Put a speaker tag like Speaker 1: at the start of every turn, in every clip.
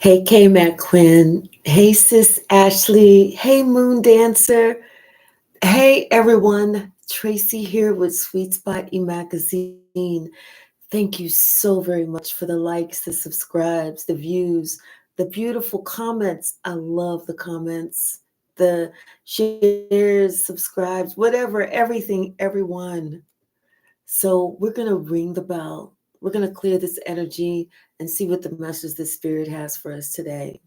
Speaker 1: Hey, K-Mac Quinn. Hey, Sis Ashley. Hey, Moon Dancer. Hey, everyone. Tracy here with Sweet Spot e-magazine. Thank you so very much for the likes, the subscribes, the views, the beautiful comments. I love the comments, the shares, subscribes, whatever, everything, everyone. So we're going to ring the bell. We're going to clear this energy and see what the message the Spirit has for us today.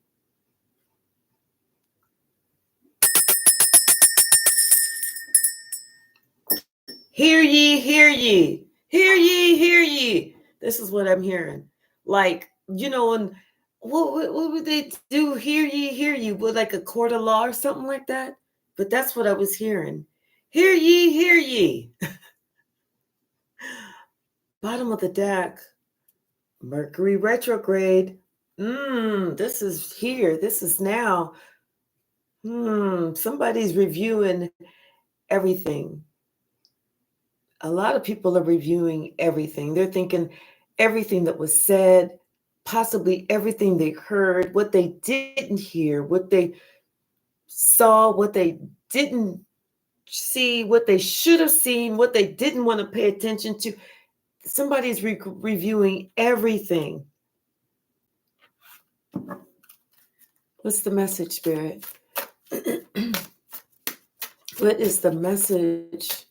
Speaker 1: Hear ye, hear ye, hear ye, hear ye. This is what I'm hearing. Like, and what would they do? Hear ye, hear ye, with like a court of law or something like that? But that's what I was hearing. Hear ye, hear ye. Bottom of the deck, Mercury retrograde. This is here. This is now. Somebody's reviewing everything. A lot of people are reviewing everything. They're thinking everything that was said, possibly everything they heard, what they didn't hear, what they saw, what they didn't see, what they should have seen, what they didn't want to pay attention to. Somebody's reviewing everything. What's the message, Spirit? What is the message?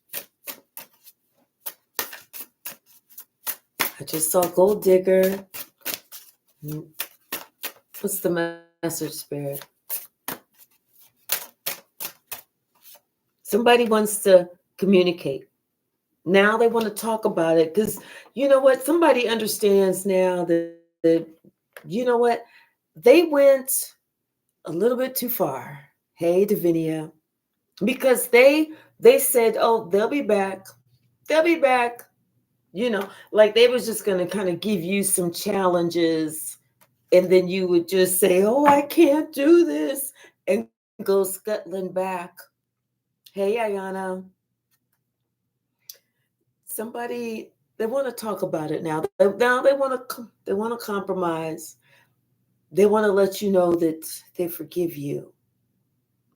Speaker 1: I just saw Gold Digger. What's the message, Spirit? Somebody wants to communicate. Now they want to talk about it because you know what? Somebody understands now that you know what? They went a little bit too far. Hey, Divinia. Because they said, oh, they'll be back. They'll be back. Like they was just going to kind of give you some challenges and then you would just say, oh, I can't do this and go scuttling back. Hey, Ayana. Somebody, they want to talk about it now. Now they want to compromise. They want to let you know that they forgive you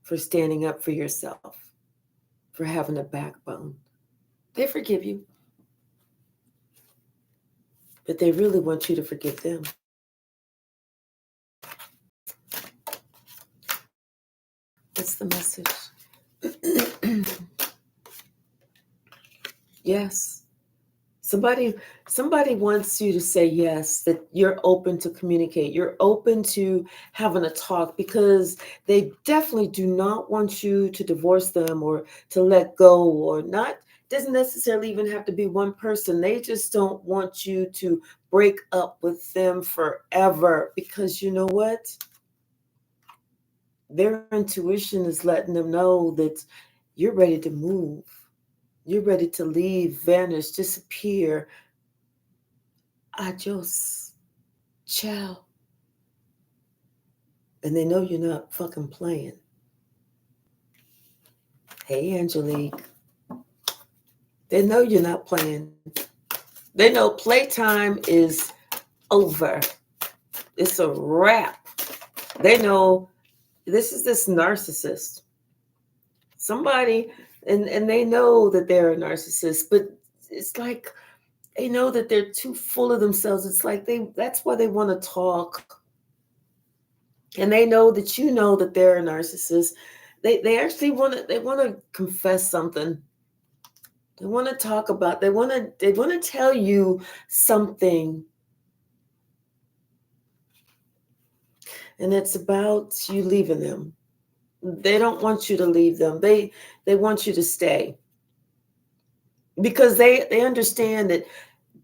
Speaker 1: for standing up for yourself, for having a backbone. They forgive you. But they really want you to forgive them. What's the message? Yes. Somebody wants you to say yes, that you're open to communicate. You're open to having a talk because they definitely do not want you to divorce them or to let go or not. Doesn't necessarily even have to be one person. They just don't want you to break up with them forever because you know what? Their intuition is letting them know that you're ready to move. You're ready to leave, vanish, disappear. Adios. Ciao. And they know you're not fucking playing. Hey, Angelique. They know you're not playing. They know playtime is over. It's a wrap. They know this is this narcissist. Somebody, and they know that they're a narcissist, but it's like they know that they're too full of themselves. It's like that's why they want to talk. And they know that you know that they're a narcissist. They actually want to confess something. They want to talk about, they want to tell you something. And it's about you leaving them. They don't want you to leave them. They want you to stay. Because they understand that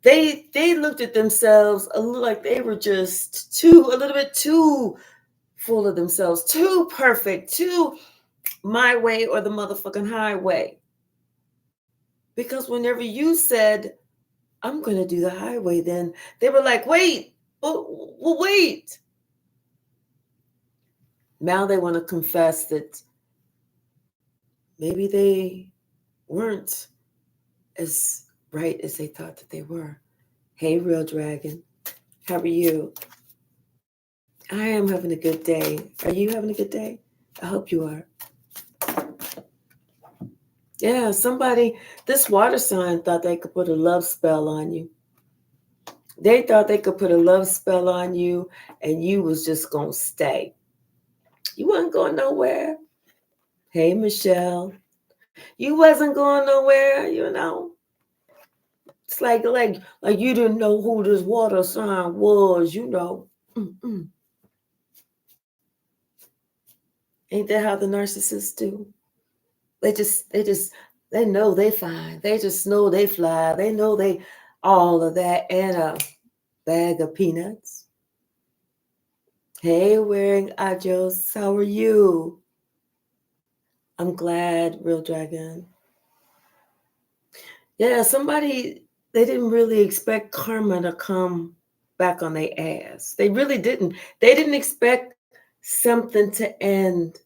Speaker 1: they looked at themselves a little like they were just a little bit too full of themselves, too perfect, too my way or the motherfucking highway. Because whenever you said, I'm going to do the highway, then they were like, wait, well, wait. Now they want to confess that maybe they weren't as right as they thought that they were. Hey, Real Dragon, how are you? I am having a good day. Are you having a good day? I hope you are. Yeah, somebody, this water sign thought they could put a love spell on you. They thought they could put a love spell on you and you was just going to stay. You wasn't going nowhere. Hey, Michelle. You wasn't going nowhere, you know. It's like you didn't know who this water sign was, you know. Mm-mm. Ain't that how the narcissists do? They know they fine. They just know they fly. They know they all of that and a bag of peanuts. Hey, wearing Ajos, how are you? I'm glad, Real Dragon. Yeah, somebody, they didn't really expect karma to come back on their ass. They really didn't. They didn't expect something to end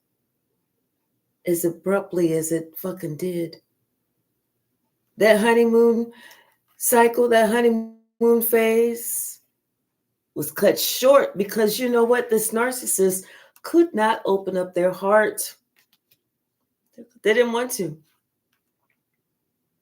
Speaker 1: as abruptly as it fucking did. That honeymoon cycle, that honeymoon phase was cut short because you know what? This narcissist could not open up their heart. They didn't want to.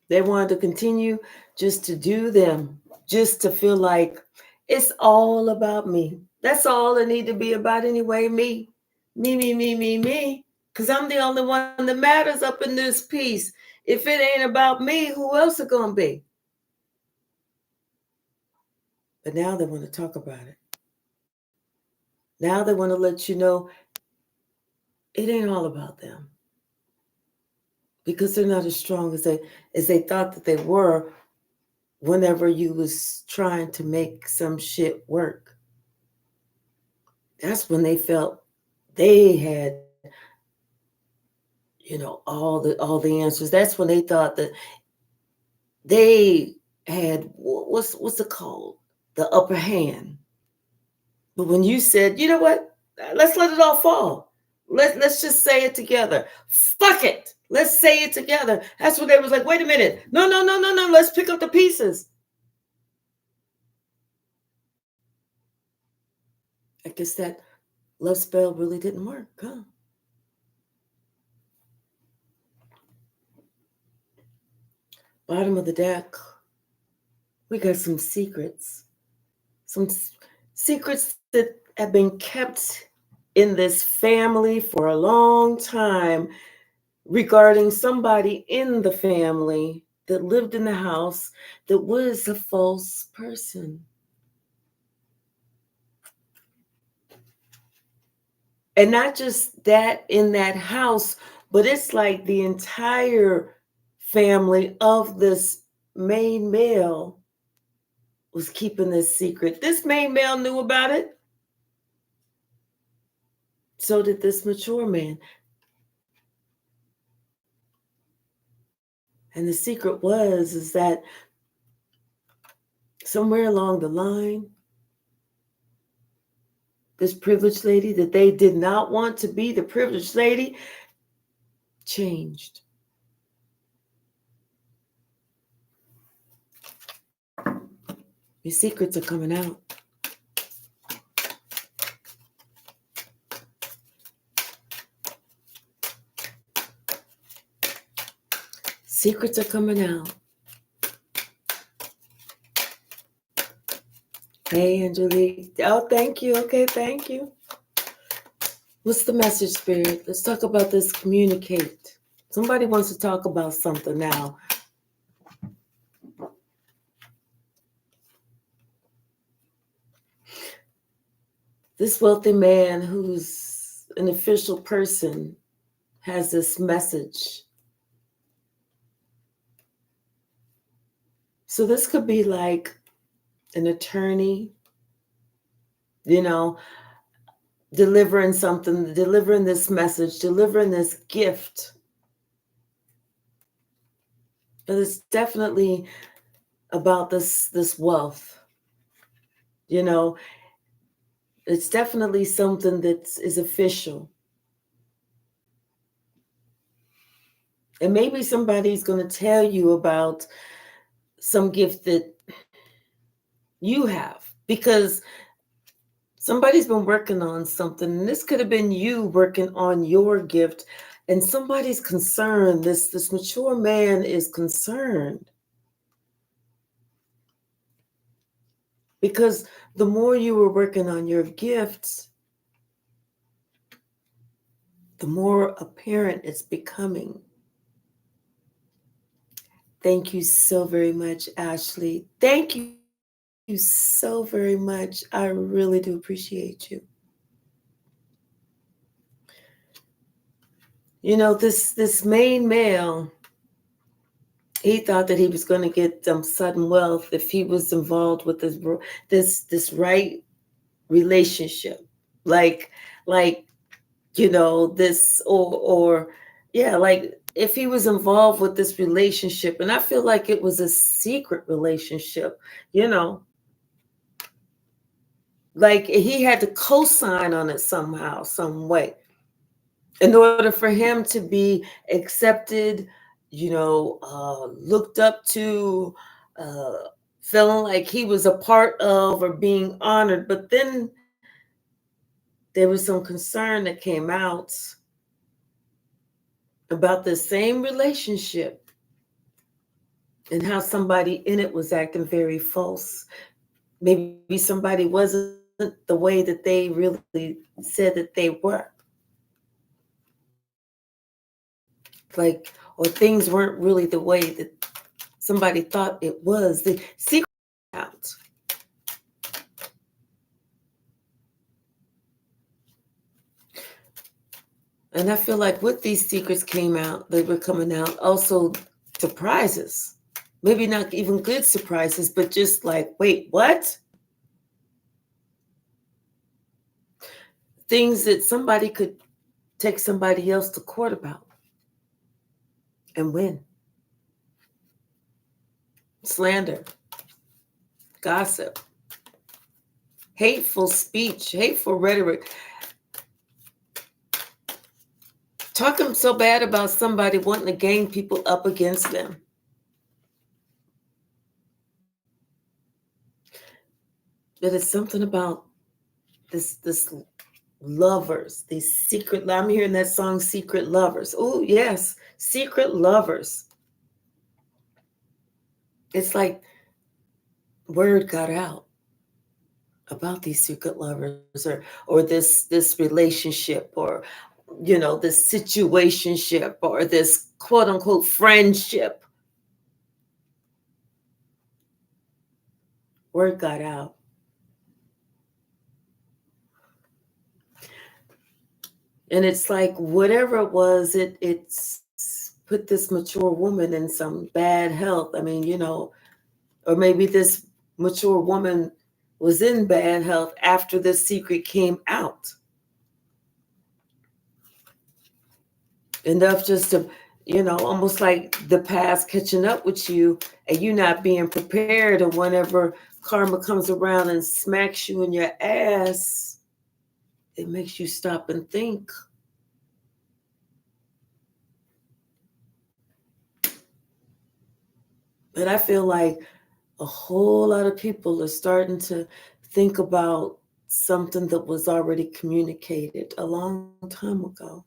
Speaker 1: They wanted to continue just to do them, just to feel like it's all about me. That's all it need to be about anyway. Me, me, me, me, me, me. Because I'm the only one that matters up in this piece. If it ain't about me, who else it gonna be? But now they want to talk about it. Now they want to let you know it ain't all about them. Because they're not as strong as they thought that they were whenever you was trying to make some shit work. That's when they felt they had, you know, all the answers. That's when they thought that they had what's it called? The upper hand. But when you said, you know what? Let's let it all fall. Let's just say it together. Fuck it. Let's say it together. That's when they was like, wait a minute. No, no, no, no, no. Let's pick up the pieces. I guess that love spell really didn't work, huh? Bottom of the deck. We got some secrets. Some secrets that have been kept in this family for a long time regarding somebody in the family that lived in the house that was a false person. And not just that in that house, but it's like the entire family of this main male was keeping this secret. This main male knew about it. So did this mature man. And the secret is that somewhere along the line, this privileged lady that they did not want to be the privileged lady changed. Your secrets are coming out. Secrets are coming out. Hey, Angelique. Oh, thank you. Okay, thank you. What's the message, Spirit? Let's talk about this. Communicate. Somebody wants to talk about something now. This wealthy man who's an official person has this message. So this could be like an attorney, you know, delivering something, delivering this message, delivering this gift. But it's definitely about this wealth. You know, it's definitely something that is official. And maybe somebody's going to tell you about some gift that you have, because Somebody's been working on something, and this could have been you working on your gift, and somebody's concerned. This mature man is concerned because the more you were working on your gifts, the more apparent it's becoming. Thank you so very much, Ashley. Thank you so very much. I really do appreciate you. You know, this main male, he thought that he was going to get sudden wealth if he was involved with this right relationship, like like this or yeah, like if he was involved with this relationship, and I feel like it was a secret relationship, you know, like he had to co-sign on it somehow, some way, in order for him to be accepted, looked up to, uh, feeling like he was a part of or being honored. But then there was some concern that came out about the same relationship and how somebody in it was acting very false. Maybe somebody wasn't the way that they really said that they were. Like, or things weren't really the way that somebody thought it was. The secret out. And I feel like with these secrets came out, they were coming out, also surprises. Maybe not even good surprises, but just like, wait, what? Things that somebody could take somebody else to court about and win. Slander, gossip, hateful speech, hateful rhetoric. Talking so bad about somebody, wanting to gang people up against them. But it's something about this lovers, these secret. I'm hearing that song, Secret Lovers. Oh, yes, secret lovers. It's like word got out about these secret lovers, or this relationship, or this situationship, or this quote unquote friendship. Word got out. And it's like whatever it was, it's put this mature woman in some bad health. I mean, or maybe this mature woman was in bad health after the secret came out. Enough just to, almost like the past catching up with you and you not being prepared, or whenever karma comes around and smacks you in your ass, it makes you stop and think. But I feel like a whole lot of people are starting to think about something that was already communicated a long time ago.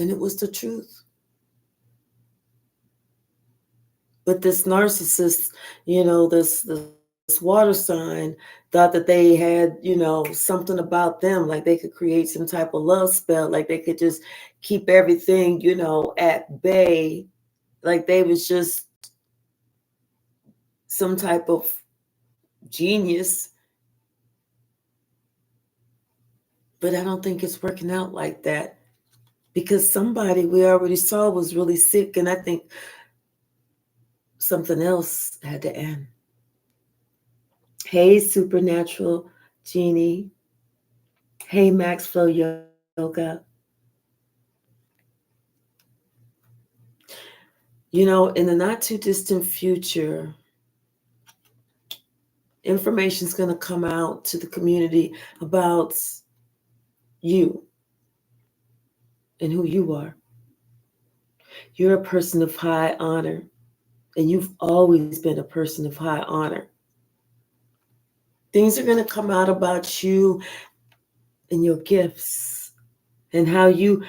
Speaker 1: And it was the truth. But this narcissist, this water sign, thought that they had, something about them, like they could create some type of love spell, like they could just keep everything, at bay, like they was just some type of genius. But I don't think it's working out like that, because somebody we already saw was really sick, and I think something else had to end. Hey, Supernatural Genie. Hey, Max Flow Yoga. In the not too distant future, information is going to come out to the community about you and who you are. You're a person of high honor, and you've always been a person of high honor. Things are going to come out about you and your gifts and how you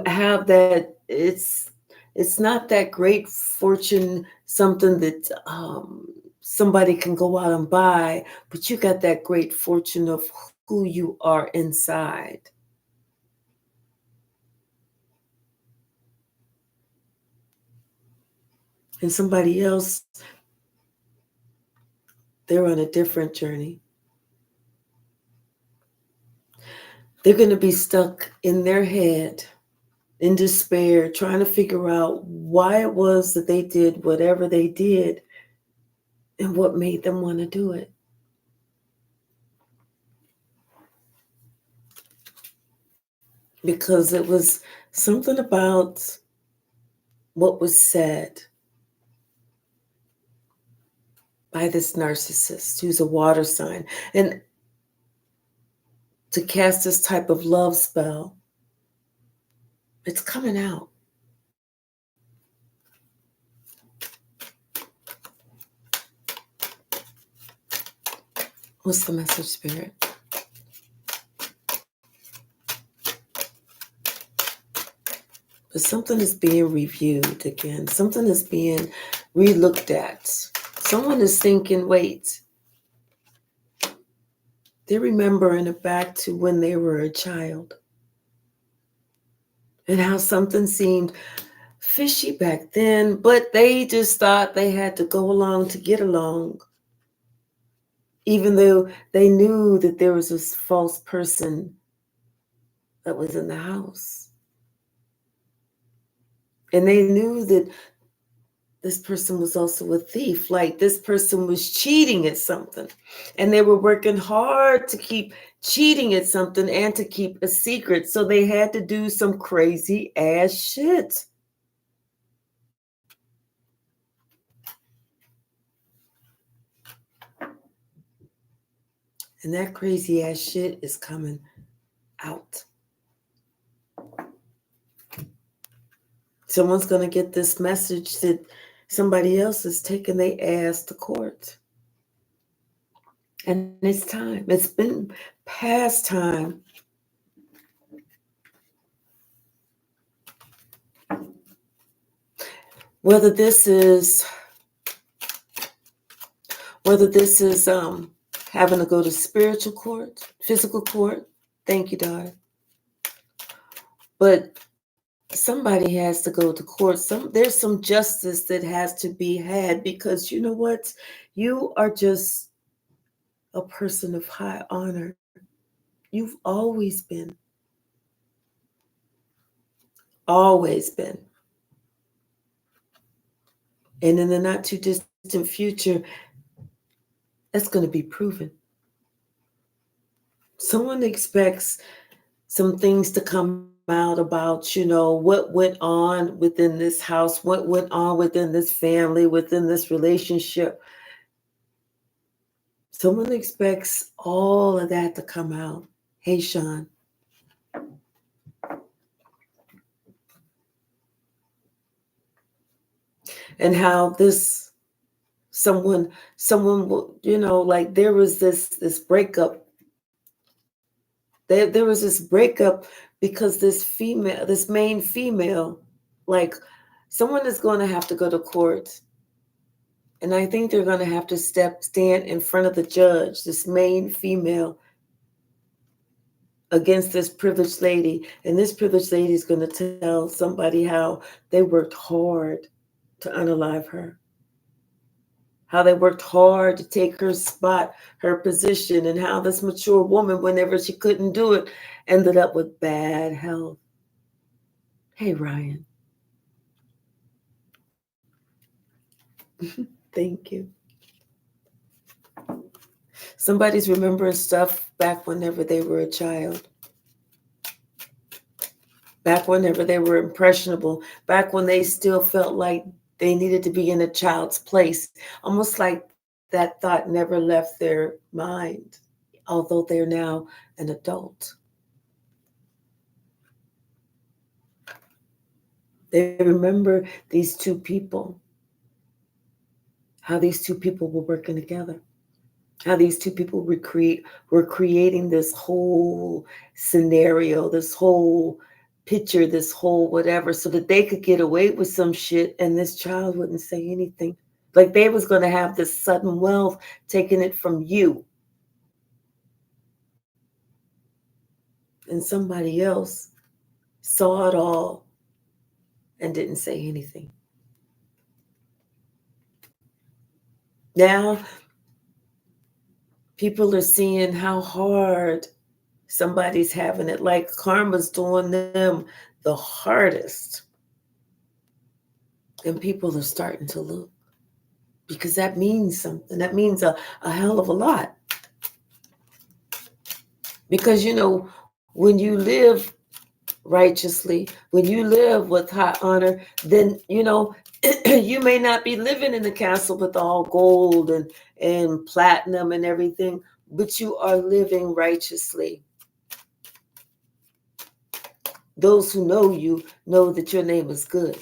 Speaker 1: have that. It's not that great fortune, something that somebody can go out and buy, but you got that great fortune of who you are inside. And somebody else, they're on a different journey. They're going to be stuck in their head in despair, trying to figure out why it was that they did whatever they did and what made them want to do it. Because it was something about what was said by this narcissist who's a water sign. And to cast this type of love spell, it's coming out. What's the message, Spirit? But something is being reviewed again. Something is being re-looked at. Someone is thinking, wait, they're remembering it back to when they were a child and how something seemed fishy back then, but they just thought they had to go along to get along, even though they knew that there was this false person that was in the house. And they knew that this person was also a thief, like this person was cheating at something. And they were working hard to keep cheating at something and to keep a secret. So they had to do some crazy ass shit. And that crazy ass shit is coming out. Someone's going to get this message that somebody else is taking their ass to court. And it's time. It's been past time. Whether this is having to go to spiritual court, physical court. Thank you, darling. But somebody has to go to court. There's some justice that has to be had, because you know what? You are just a person of high honor. You've always been. Always been. And in the not too distant future, that's going to be proven. Someone expects some things to come out about, what went on within this house, what went on within this family, within this relationship. Someone expects all of that to come out. Hey, Sean. And how this someone, like there was this breakup. There was this breakup because this main female, like someone is going to have to go to court. And I think they're going to have to stand in front of the judge, this main female, against this privileged lady. And this privileged lady is going to tell somebody how they worked hard to unalive her, how they worked hard to take her spot, her position, and how this mature woman, whenever she couldn't do it, ended up with bad health. Hey, Ryan. Thank you. Somebody's remembering stuff back whenever they were a child. Back whenever they were impressionable. Back when they still felt like they needed to be in a child's place. Almost like that thought never left their mind, although they're now an adult. They remember these two people, how these two people were working together. How these two people were creating this whole scenario, this whole picture, this whole whatever, so that they could get away with some shit and this child wouldn't say anything. Like they was going to have this sudden wealth taking it from you. And somebody else saw it all and didn't say anything. Now people are seeing how hard somebody's having it, like karma's doing them the hardest. And people are starting to look, because that means something. That means a hell of a lot. Because, when you live righteously, when you live with high honor, then, you may not be living in the castle with all gold and platinum and everything, but you are living righteously. Those who know you know that your name is good.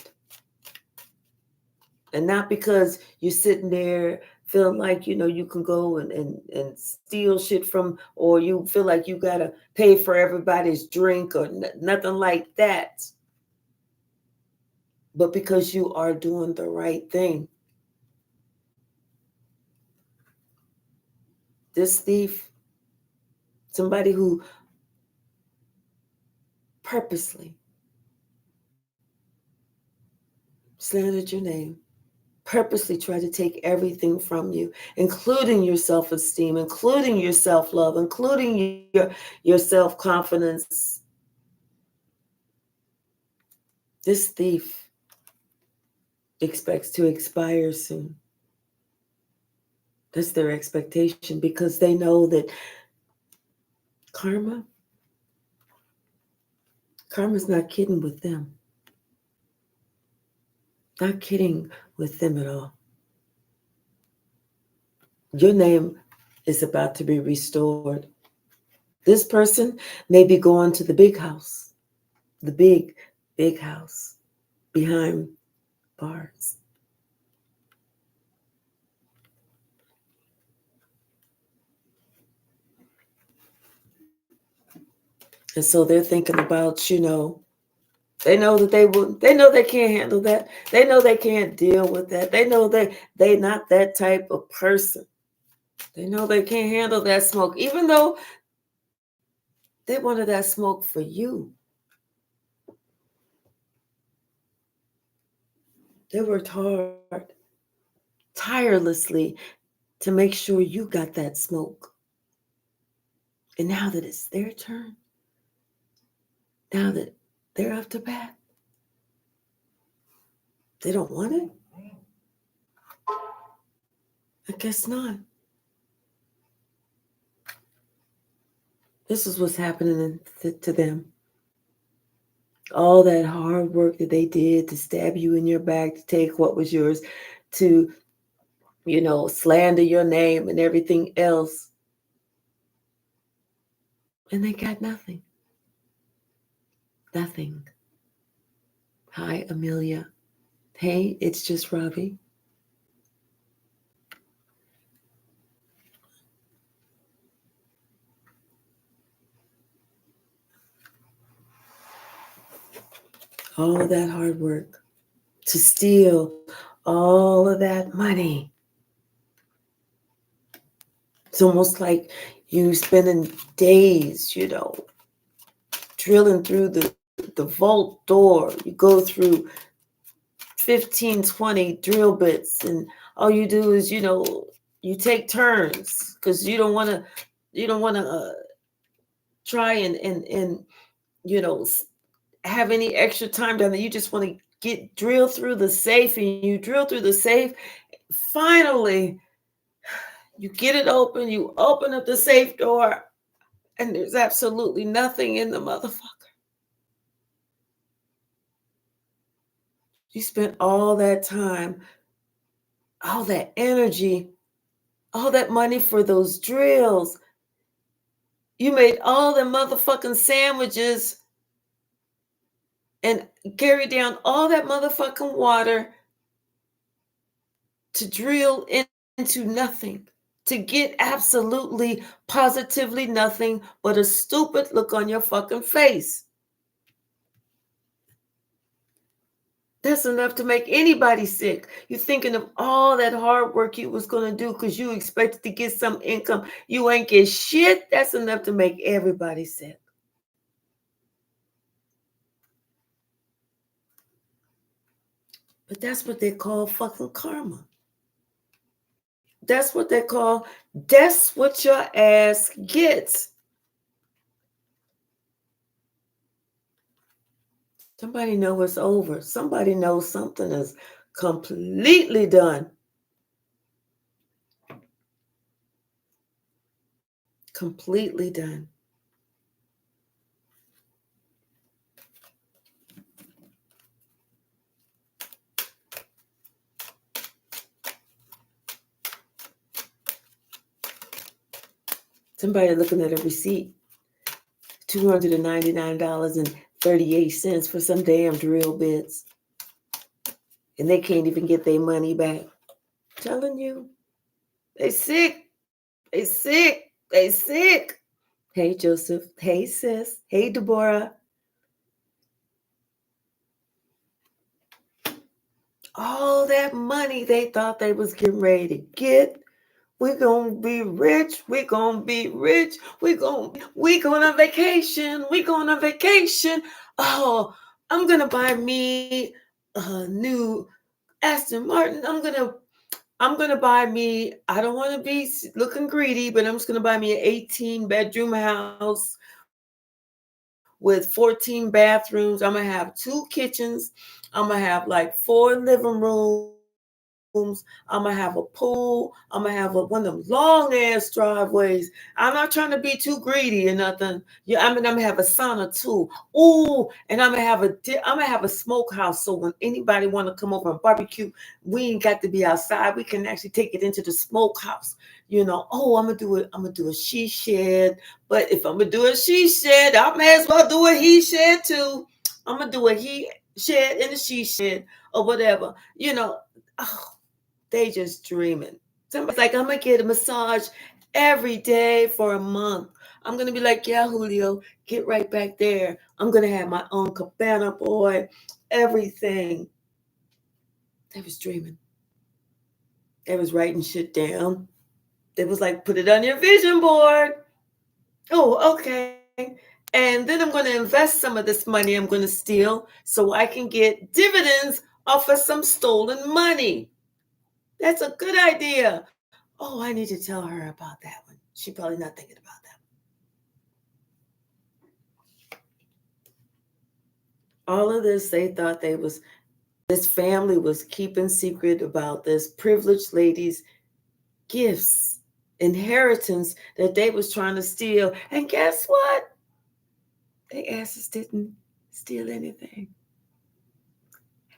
Speaker 1: And not because you're sitting there feeling like, you can go and steal shit from, or you feel like you got to pay for everybody's drink or nothing like that. But because you are doing the right thing. This thief, somebody who purposely slandered your name, purposely tried to take everything from you, including your self-esteem, including your self-love, including your self-confidence. This thief expects to expire soon. That's their expectation, because they know that karma's not kidding with them. Not kidding with them at all. Your name is about to be restored. This person may be going to the big house, the big, big house behind bars. And so they're thinking about, they know that they know they can't handle that. They know they can't deal with that. They know they not that type of person. They know they can't handle that smoke, even though they wanted that smoke for you. They worked hard, tirelessly, to make sure you got that smoke. And now that it's their turn, now that they're off the bat, they don't want it? I guess not. This is what's happening to them. All that hard work that they did to stab you in your back, to take what was yours, to, slander your name and everything else. And they got nothing. Nothing. Hi, Amelia. Hey, it's just Robbie. All of that hard work to steal all of that money. It's almost like you spending days, drilling through the vault door. You go through 15, 20 drill bits, and all you do is, you take turns, because you don't want to try and have any extra time down there. You just want to drill through the safe, and you drill through the safe. Finally, you get it open, you open up the safe door, and there's absolutely nothing in the motherfucker. You spent all that time, all that energy, all that money for those drills. You made all the motherfucking sandwiches and carried down all that motherfucking water to drill into nothing. to get absolutely, positively nothing but a stupid look on your fucking face. That's enough to make anybody sick. You're thinking of all that hard work you was going to do because you expected to get some income. You ain't get shit. That's enough to make everybody sick. But that's what they call fucking karma. That's what your ass gets. Somebody know it's over. Somebody knows something is completely done. Completely done. Somebody looking at a receipt, $299.38 for some damn drill bits. And they can't even get their money back. I'm telling you, they sick. They sick. They sick. Hey, Joseph. Hey, sis. Hey, Deborah. All that money they thought they was getting ready to get. We're going to be rich. We're going to be rich. We going on vacation. We going on vacation. Oh, I'm going to buy me a new Aston Martin. I'm going to buy me, I don't want to be looking greedy, but I'm just going to buy me an 18-bedroom house with 14 bathrooms. I'm going to have 2 kitchens. I'm going to have like 4 living rooms. I'm going to have a pool. I'm going to have one of them long-ass driveways. I'm not trying to be too greedy or nothing. Yeah, I'm going to have a sauna too. Ooh, and I'm going to have a smokehouse. So when anybody want to come over and barbecue, we ain't got to be outside. We can actually take it into the smokehouse. I'm going to do a she shed. But if I'm going to do a she shed, I may as well do a he shed too. I'm going to do a he shed and a she shed or whatever. They just dreaming. Somebody's like, I'm going to get a massage every day for a month. I'm going to be like, yeah, Julio, get right back there. I'm going to have my own cabana, boy, everything. They was dreaming. They was writing shit down. They was like, put it on your vision board. Oh, okay. And then I'm going to invest some of this money I'm going to steal so I can get dividends off of some stolen money. That's a good idea. Oh, I need to tell her about that one. She's probably not thinking about that. All of this, they thought this family was keeping secret about this privileged lady's gifts, inheritance that they was trying to steal. And guess what? They asses didn't steal anything.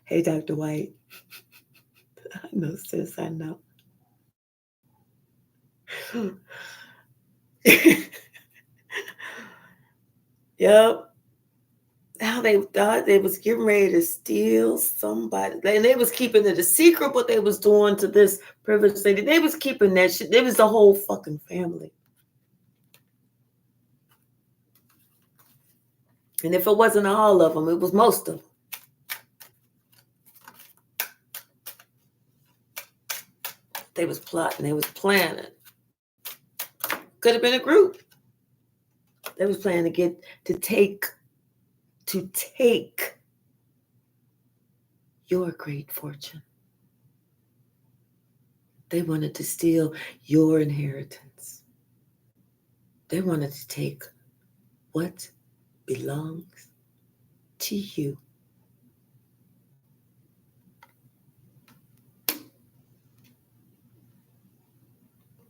Speaker 1: Hey, Dr. White. I know, sis, I know. Yep. How they thought they was getting ready to steal somebody. And they was keeping it a secret what they was doing to this privileged lady. They was keeping that shit. It was the whole fucking family. And if it wasn't all of them, it was most of them. They was plotting. They was planning. Could have been a group. They was planning to take your great fortune. They wanted to steal your inheritance. They wanted to take what belongs to you.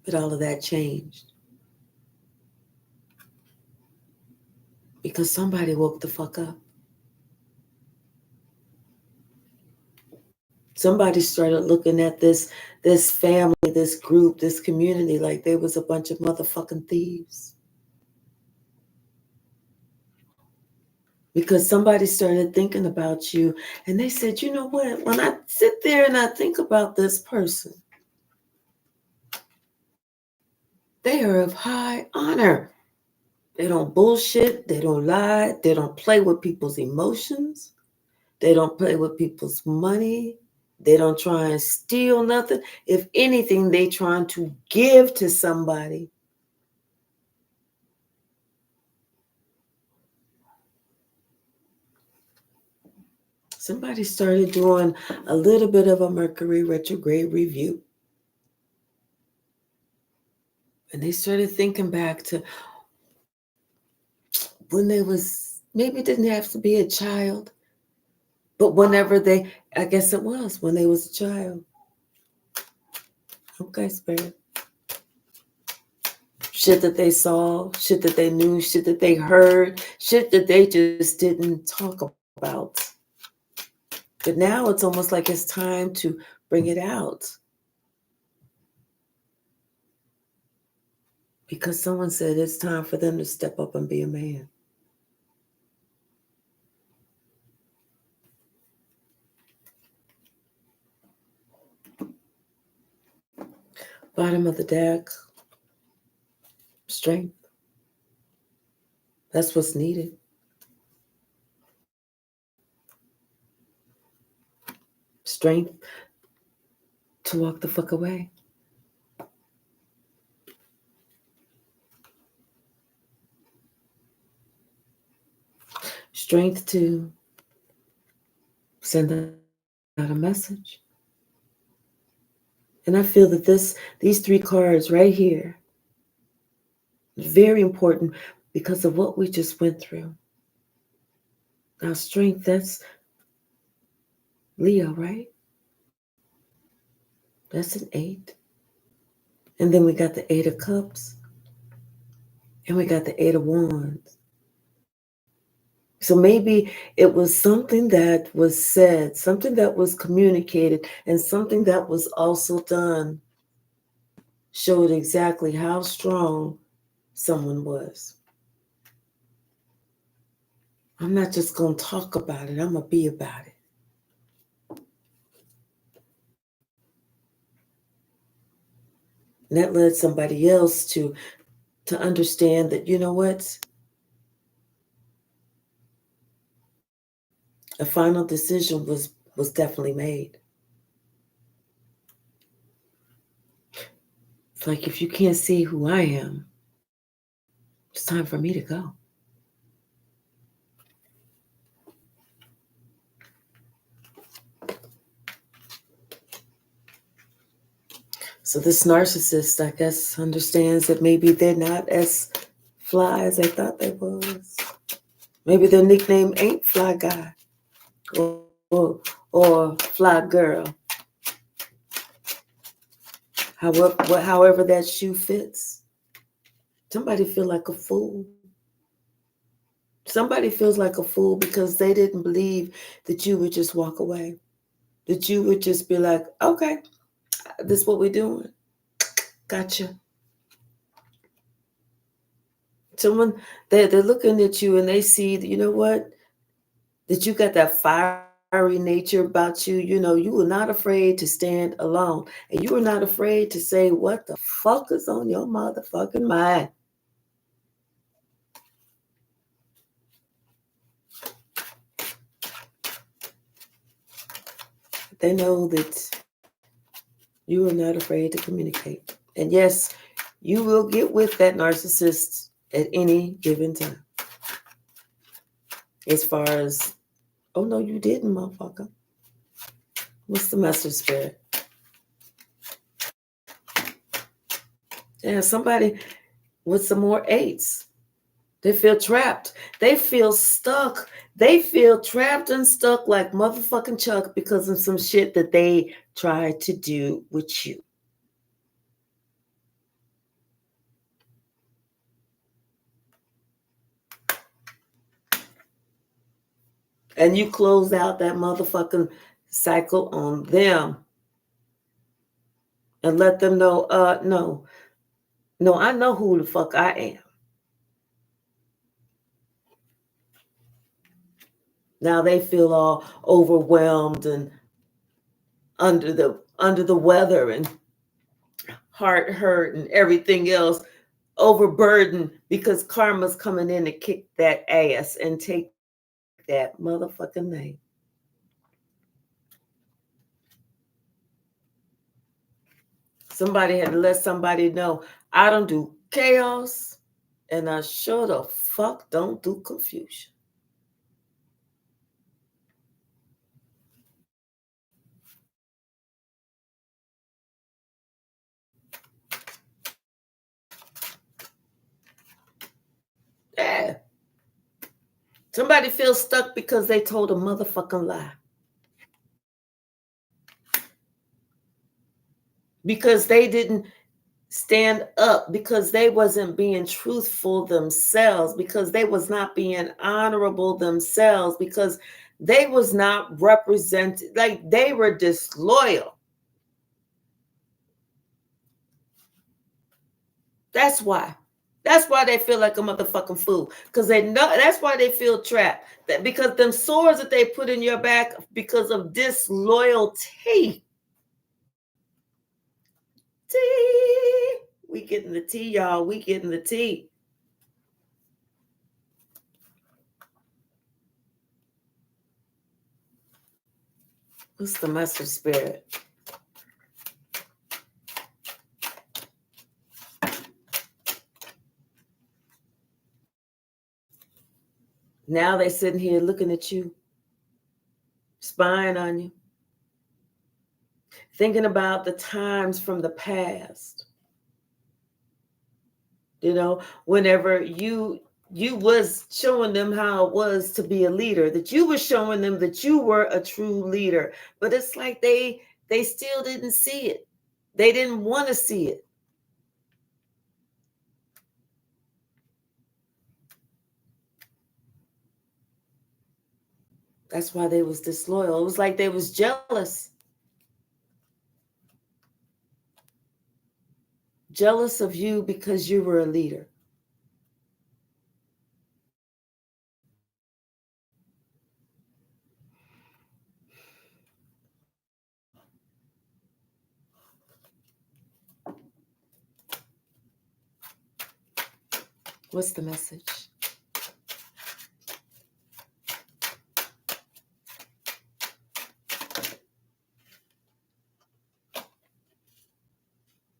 Speaker 1: But all of that changed. Because somebody woke the fuck up. Somebody started looking at this family, this group, this community like they was a bunch of motherfucking thieves. Because somebody started thinking about you and they said, you know what? When I sit there and I think about this person, They are of high honor. They don't bullshit. They don't lie. They don't play with people's emotions. They don't play with people's money. They don't try and steal nothing. If anything, they trying to give to somebody. Somebody started doing a little bit of a Mercury retrograde review. And they started thinking back to when they was, maybe it didn't have to be a child, but whenever they, I guess it was when they was a child. Okay, Spirit. Shit that they saw, shit that they knew, shit that they heard, shit that they just didn't talk about. But now it's almost like it's time to bring it out. Because someone said it's time for them to step up and be a man. Bottom of the deck, strength. That's what's needed. Strength to walk the fuck away. Strength to send out a message. And I feel that these three cards right here is very important because of what we just went through. Now, strength, that's Leo, right? That's an 8. And then we got the 8 of Cups. And we got the 8 of Wands. So maybe it was something that was said, something that was communicated, and something that was also done showed exactly how strong someone was. I'm not just going to talk about it. I'm going to be about it. And that led somebody else to understand that, you know what? A final decision was definitely made. It's like, if you can't see who I am, it's time for me to go. So this narcissist, I guess, understands that maybe they're not as fly as they thought they was. Maybe their nickname ain't Fly Guy or Fly Girl. However that shoe fits. Somebody feel like a fool. Somebody feels like a fool because they didn't believe that you would just walk away. That you would just be like, okay, this is what we're doing. Gotcha. Someone, they're looking at you and they see, you know what? That you got that fiery nature about you. You know, you were not afraid to stand alone. And you were not afraid to say, what the fuck is on your motherfucking mind? They know that you are not afraid to communicate. And yes, you will get with that narcissist at any given time. As far as, oh no, you didn't, motherfucker. What's the message, Spirit? Yeah, somebody with some more 8s. They feel trapped. They feel stuck. They feel trapped and stuck like motherfucking Chuck because of some shit that they tried to do with you. And you close out that motherfucking cycle on them and let them know, no, I know who the fuck I am. Now they feel all overwhelmed and under the weather and heart hurt and everything else overburdened because karma's coming in to kick that ass and take that motherfucking name. Somebody had to let somebody know, I don't do chaos, and I sure the fuck don't do confusion. Yeah. Somebody feels stuck because they told a motherfucking lie. Because they didn't stand up, because they wasn't being truthful themselves, because they was not being honorable themselves, because they was not represented, like they were disloyal. That's why. That's why they feel like a motherfucking fool. Because they know, that's why they feel trapped. That because them swords that they put in your back because of disloyalty. Tea. We getting the tea, y'all. We getting the tea. What's the message, Spirit? Now they sitting here looking at you, spying on you, thinking about the times from the past. You know, whenever you was showing them how it was to be a leader, that you were showing them that you were a true leader. But it's like they still didn't see it. They didn't want to see it. That's why they was disloyal. It was like they was jealous. Jealous of you because you were a leader. What's the message?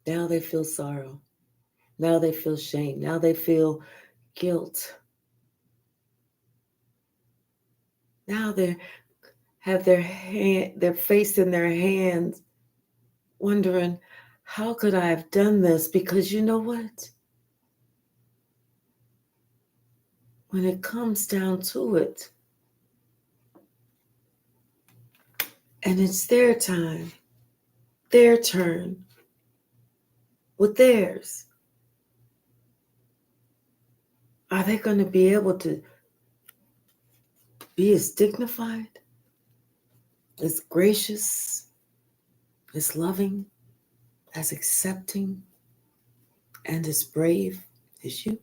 Speaker 1: Now they feel sorrow. Now they feel shame. Now they feel guilt. Now they have their face in their hands, wondering, how could I have done this? Because you know what? When it comes down to it, and it's their time, their turn, with theirs, are they going to be able to be as dignified, as gracious, as loving, as accepting, and as brave as you?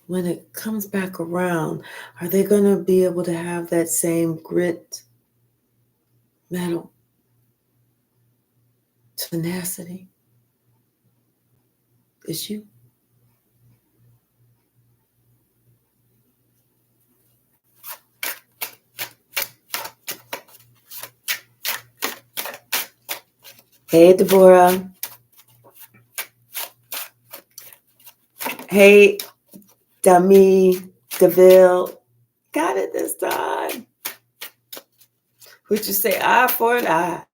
Speaker 1: When it comes back around, are they going to be able to have that same grit, mettle, tenacity as you? Hey, Deborah. Hey, Dami, DeVille. Got it this time. Would you say eye for an eye?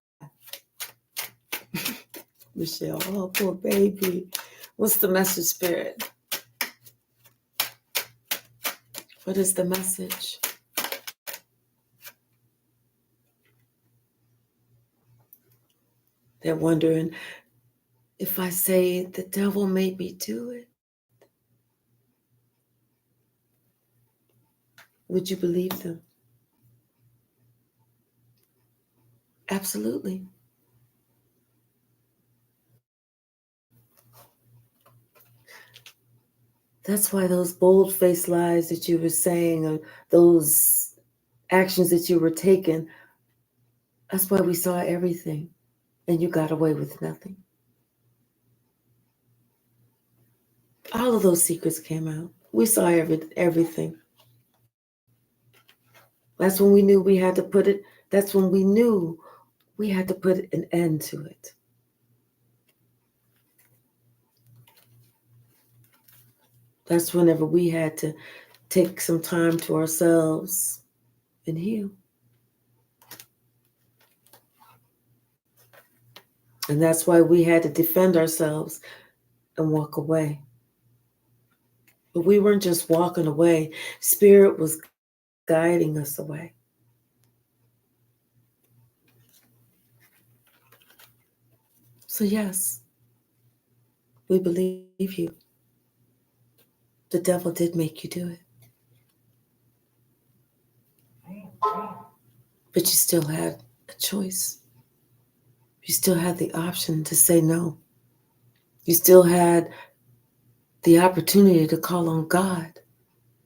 Speaker 1: Michelle, oh, poor baby. What's the message, Spirit? What is the message? They're wondering, if I say the devil made me do it, would you believe them? Absolutely. That's why those bold-faced lies that you were saying, or those actions that you were taking, that's why we saw everything. and you got away with nothing. All of those secrets came out. We saw everything. That's when we knew we had to put it, that's when we knew we had to put an end to it. That's whenever we had to take some time to ourselves and heal. And that's why we had to defend ourselves and walk away. But we weren't just walking away. Spirit was guiding us away. So yes, we believe you. The devil did make you do it. But you still had a choice. You still had the option to say no. You still had the opportunity to call on God,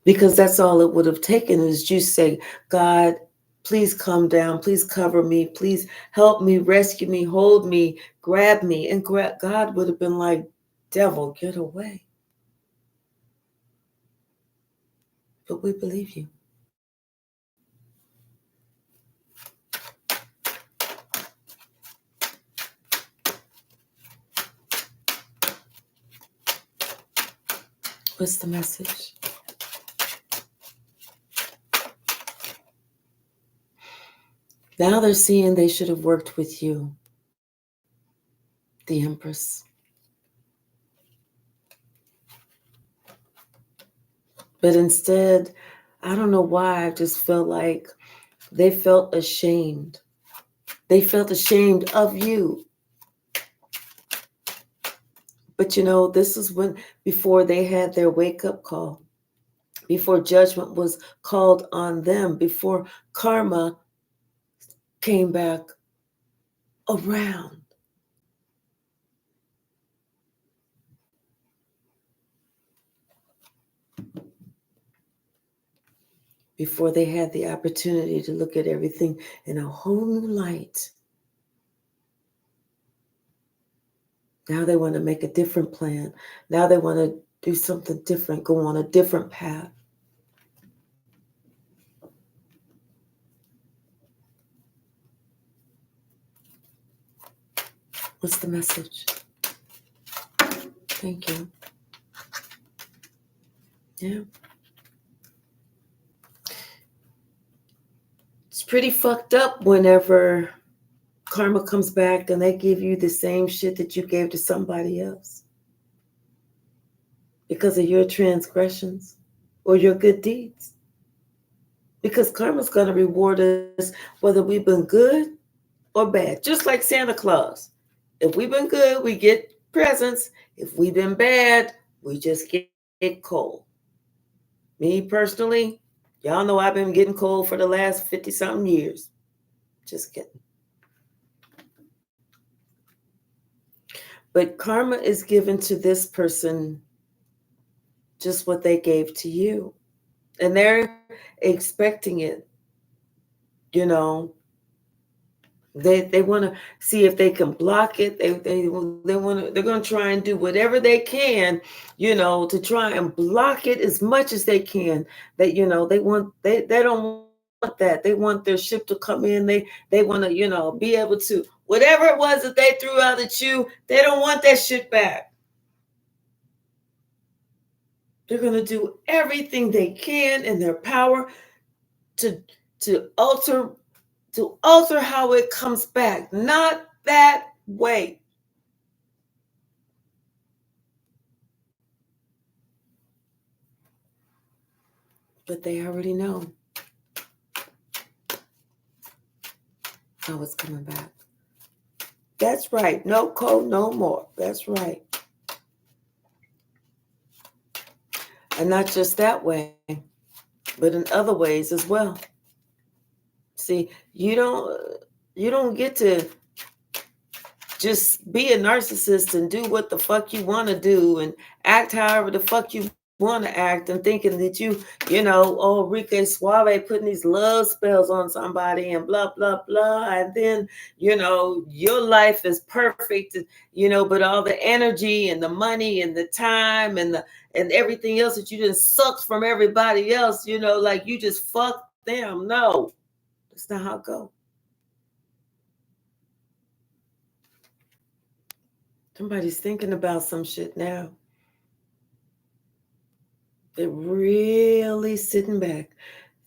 Speaker 1: because that's all it would have taken is you say, God, please come down, please cover me, please help me, rescue me, hold me, grab me. And God would have been like, devil, get away. But we believe you. What's the message? Now they're seeing they should have worked with you, the Empress. But instead, I don't know why, I just felt like they felt ashamed. They felt ashamed of you. But this is when, before they had their wake-up call, before judgment was called on them, before karma came back around. Before they had the opportunity to look at everything in a whole new light. Now they want to make a different plan. Now they want to do something different, go on a different path. What's the message? Thank you. Yeah. It's pretty fucked up whenever karma comes back and they give you the same shit that you gave to somebody else because of your transgressions or your good deeds. Because karma's going to reward us whether we've been good or bad, just like Santa Claus. If we've been good, we get presents. If we've been bad, we just get cold. Me personally, y'all know I've been getting cold for the last 50-something years. Just kidding. But karma is given to this person just what they gave to you. And they're expecting it. They want to see if they can block it. They're going to try and do whatever they can, to try and block it as much as they can. That they don't want that. They want their ship to come in. They want to be able to, whatever it was that they threw out at you, they don't want that shit back. They're going to do everything they can in their power to alter how it comes back. Not that way. But they already know how it's coming back. That's right. No code, no more. That's right. And not just that way, but in other ways as well. See, you don't get to just be a narcissist and do what the fuck you want to do and act however the fuck you want to act and thinking that oh, Rique Suave putting these love spells on somebody and blah, blah, blah. And then, your life is perfect, but all the energy and the money and the time and everything else that you just sucked from everybody else, like you just fucked them. No, that's not how it goes. Somebody's thinking about some shit now. They're really sitting back,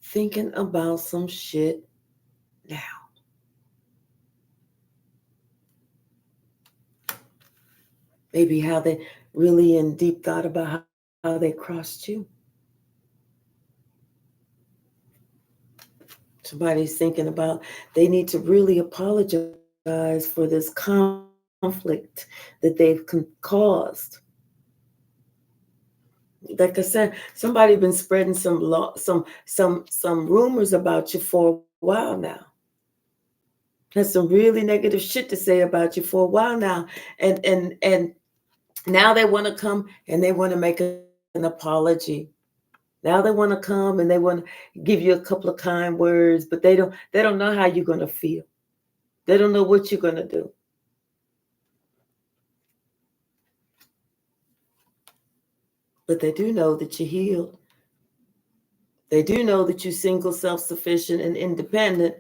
Speaker 1: thinking about some shit now. Maybe how they really in deep thought about how they crossed you. Somebody's thinking about they need to really apologize for this conflict that they've caused. Like I said, somebody been spreading some rumors about you for a while now. Has some really negative shit to say about you for a while now, and now they want to come and they want to make an apology. Now they want to come and they want to give you a couple of kind words, but they don't know how you're going to feel. They don't know what you're going to do. But they do know that you're healed. They do know that you're single, self-sufficient, and independent.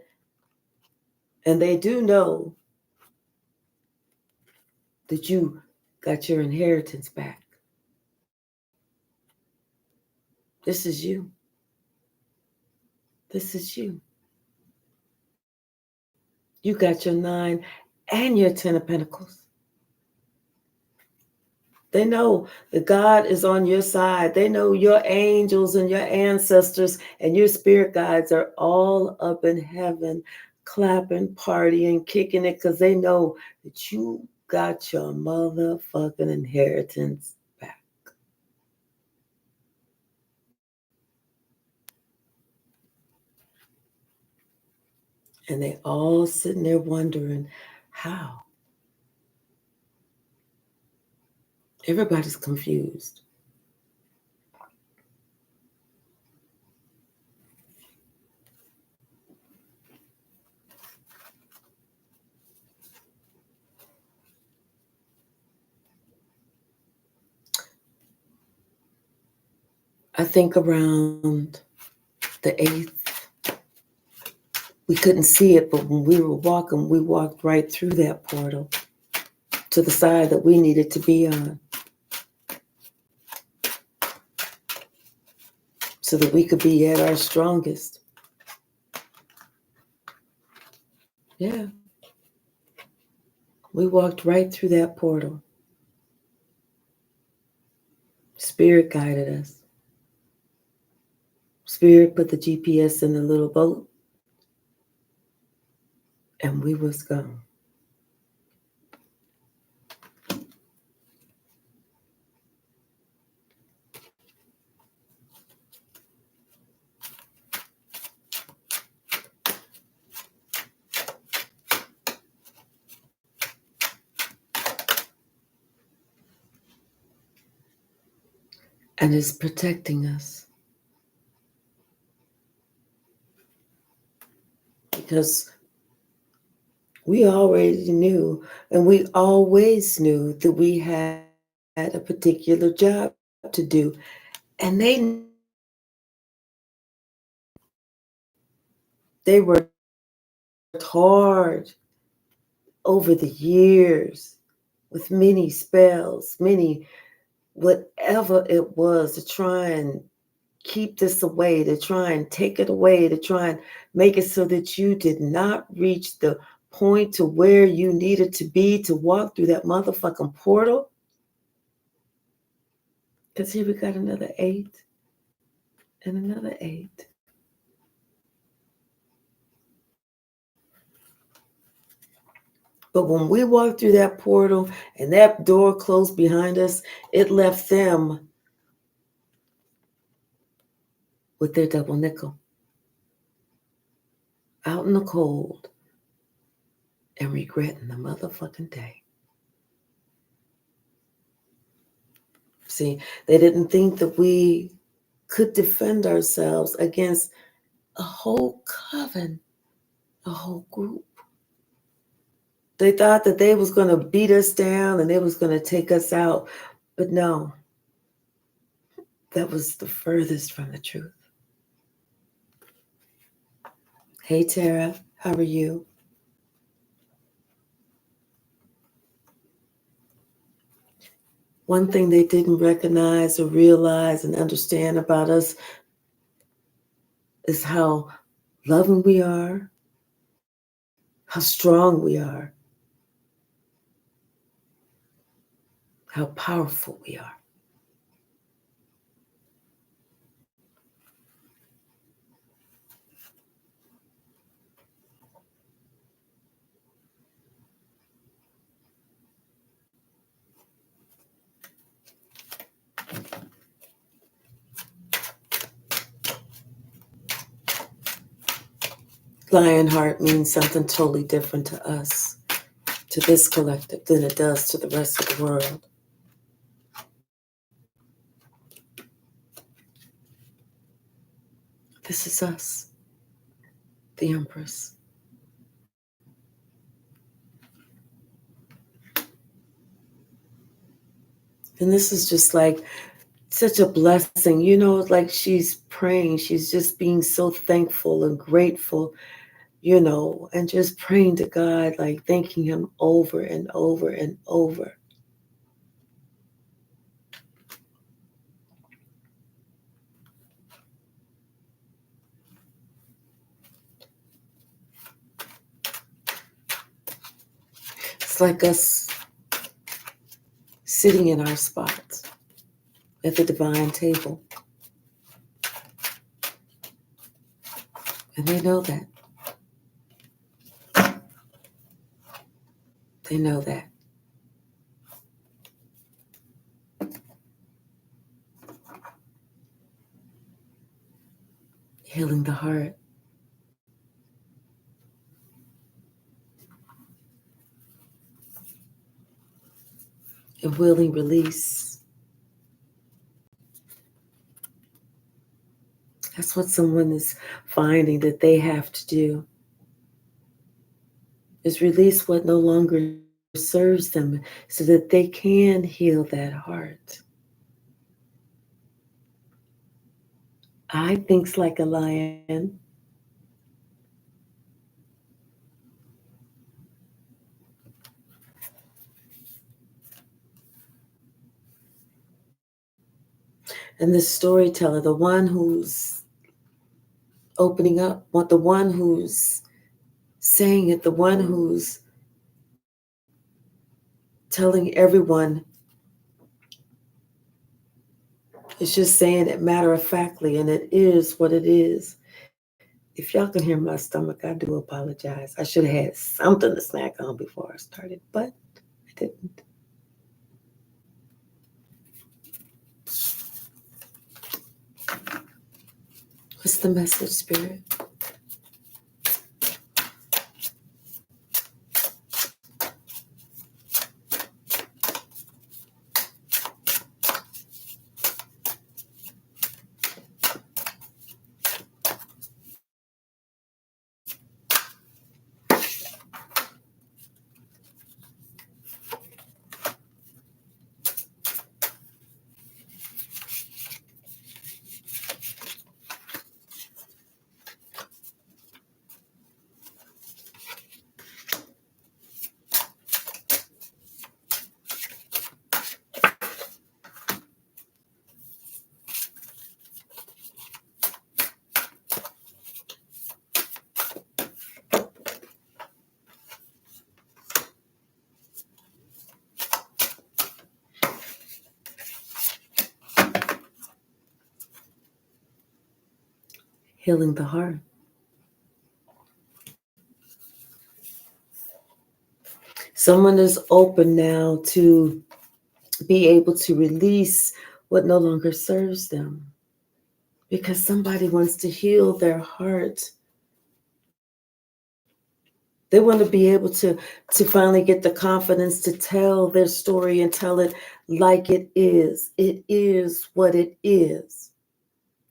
Speaker 1: And they do know that you got your inheritance back. This is you. This is you. You got your 9 and your 10 of Pentacles. They know that God is on your side. They know your angels and your ancestors and your spirit guides are all up in heaven, clapping, partying, kicking it, because they know that you got your motherfucking inheritance back. And they all sitting there wondering how. Everybody's confused. I think around the 8th, we couldn't see it, but when we were walking, we walked right through that portal to the side that we needed to be on, so that we could be at our strongest. Yeah. We walked right through that portal. Spirit guided us. Spirit put the GPS in the little boat, and we was gone. And it's protecting us. Because we already knew, and we always knew that we had a particular job to do. And they worked hard over the years with many spells, many whatever it was, to try and keep this away, to try and take it away, to try and make it so that you did not reach the point to where you needed to be to walk through that motherfucking portal. Because here we got another 8 and another 8. But when we walked through that portal and that door closed behind us, it left them with their double nickel out in the cold and regretting the motherfucking day. See, they didn't think that we could defend ourselves against a whole coven, a whole group. They thought that they was going to beat us down and they was going to take us out. But no, that was the furthest from the truth. Hey, Tara, how are you? One thing they didn't recognize or realize and understand about us is how loving we are, how strong we are, how powerful we are. Lionheart means something totally different to us, to this collective, than it does to the rest of the world. This is us, the Empress. And this is just like such a blessing. You know, like she's praying. She's just being so thankful and grateful, you know, and just praying to God, like thanking him over and over and over. It's like us sitting in our spots at the divine table. And they know that. They know that. Healing the heart. And willing release. That's what someone is finding that they have to do. Is release what no longer serves them so that they can heal that heart. I thinks like a lion. And the storyteller, the one who's opening up, the one who's saying it, the one who's telling everyone, is just saying it matter-of-factly, and it is what it is. If y'all can hear my stomach, I do apologize. I should have had something to snack on before I started, but I didn't. What's the message, Spirit? Healing the heart. Someone is open now to be able to release what no longer serves them because somebody wants to heal their heart They want to be able to finally get the confidence to tell their story and tell it like it is. It is what it is.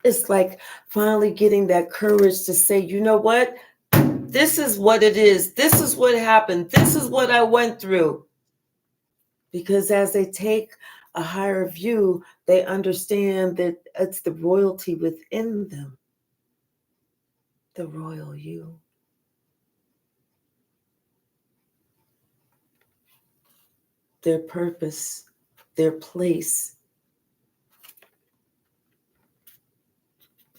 Speaker 1: It's like finally getting that courage to say, you know what? This is what it is. This is what happened. This is what I went through. Because as they take a higher view, they understand that it's the royalty within them, the royal you. Their purpose, their place,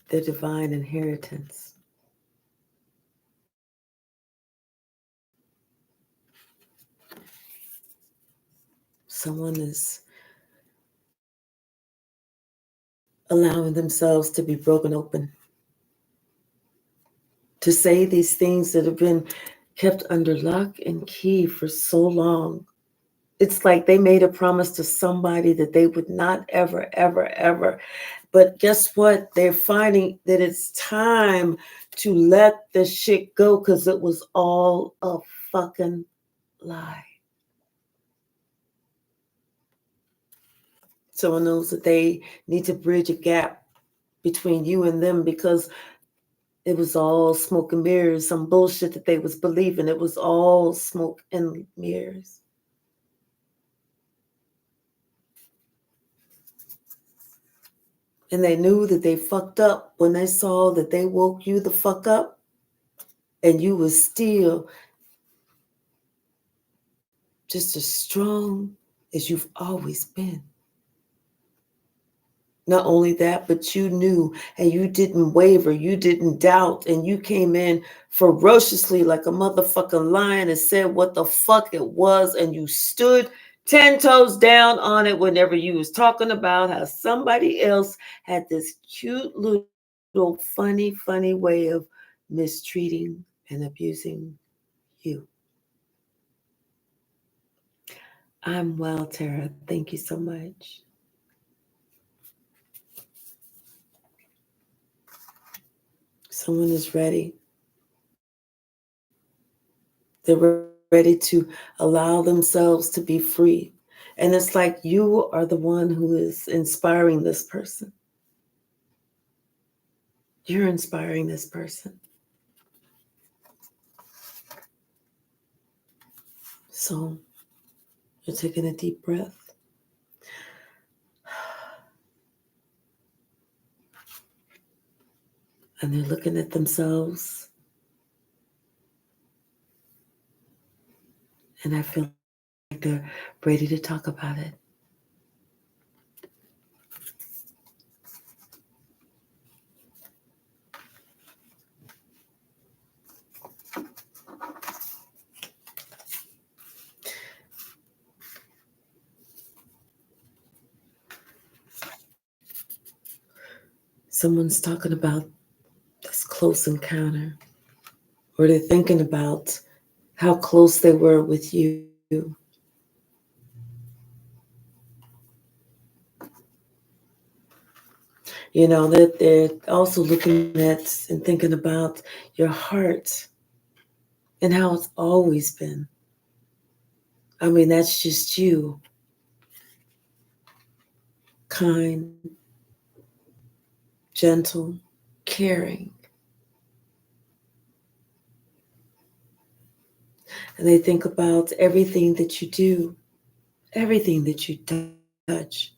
Speaker 1: their divine inheritance. Someone is allowing themselves to be broken open, to say these things that have been kept under lock and key for so long. It's like they made a promise to somebody that they would not ever, ever, ever. But guess what? They're finding that it's time to let the shit go because it was all a fucking lie. Someone knows that they need to bridge a gap between you and them because it was all smoke and mirrors, some bullshit that they was believing. It was all smoke and mirrors. And they knew that they fucked up when they saw that they woke you the fuck up and you was still just as strong as you've always been. Not only that, but you knew and you didn't waver, you didn't doubt, and you came in ferociously like a motherfucking lion and said what the fuck it was, and you stood 10 toes down on it whenever you was talking about how somebody else had this cute little funny way of mistreating and abusing you. I'm well, Tara. Thank you so much. Someone is ready. They're ready to allow themselves to be free. And it's like you are the one who is inspiring this person. You're inspiring this person. So you're taking a deep breath. And they're looking at themselves. And I feel like they're ready to talk about it. Someone's talking about this close encounter, or they're thinking about how close they were with you. You know, that they're also looking at and thinking about your heart and how it's always been. I mean, that's just you. Kind, gentle, caring. And they think about everything that you do, everything that you touch.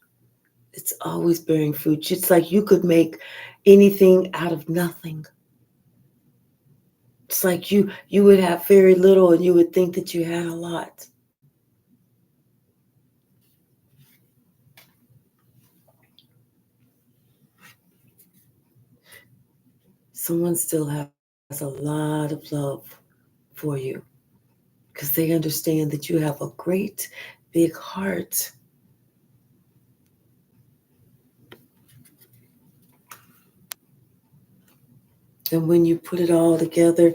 Speaker 1: It's always bearing fruit. It's like you could make anything out of nothing. It's like you would have very little and you would think that you had a lot. Someone still has a lot of love for you because they understand that you have a great big heart. And when you put it all together,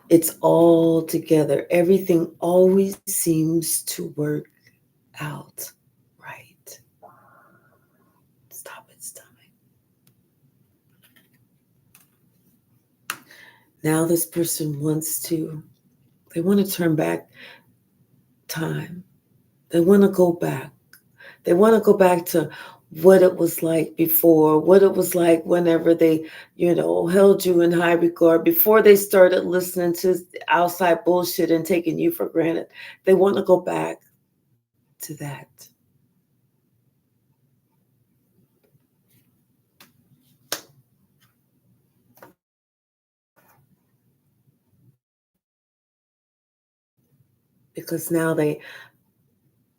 Speaker 1: it's all together. Everything always seems to work out right. Stop it, stomach. Now this person wants to, They want to turn back time. They want to go back. They want to go back to what it was like before, what it was like whenever they, held you in high regard, before they started listening to outside bullshit and taking you for granted. They want to go back to that. Because now they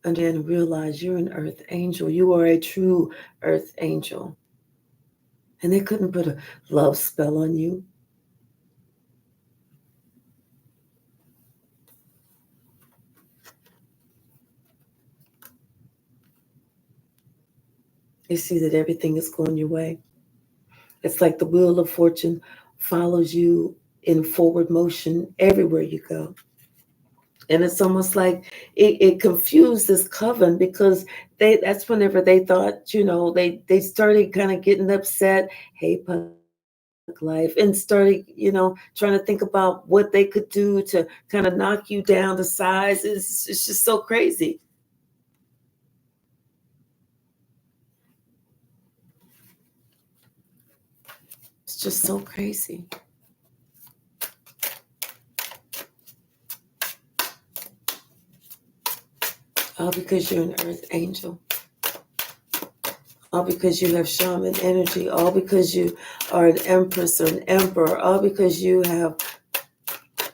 Speaker 1: understand and realize you're an earth angel. You are a true earth angel. And they couldn't put a love spell on you. They see that everything is going your way. It's like the wheel of fortune follows you in forward motion everywhere you go. And it's almost like it confused this coven because that's whenever they thought, they started kind of getting upset. Hey, Pug Life, and started, trying to think about what they could do to kind of knock you down to size. It's just so crazy. It's just so crazy. All because you're an earth angel. All because you have shaman energy. All because you are an empress or an emperor. All because you have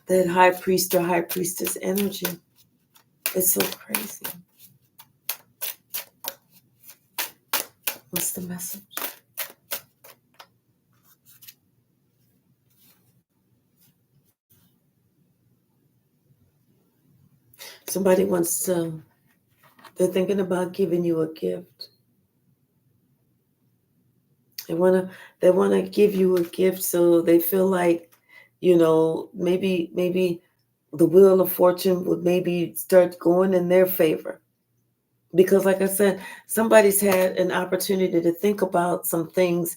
Speaker 1: that high priest or high priestess energy. It's so crazy. What's the message? Somebody wants to, they're thinking about giving you a gift. They want to give you a gift so they feel like, maybe the wheel of fortune would maybe start going in their favor. Because like I said, somebody's had an opportunity to think about some things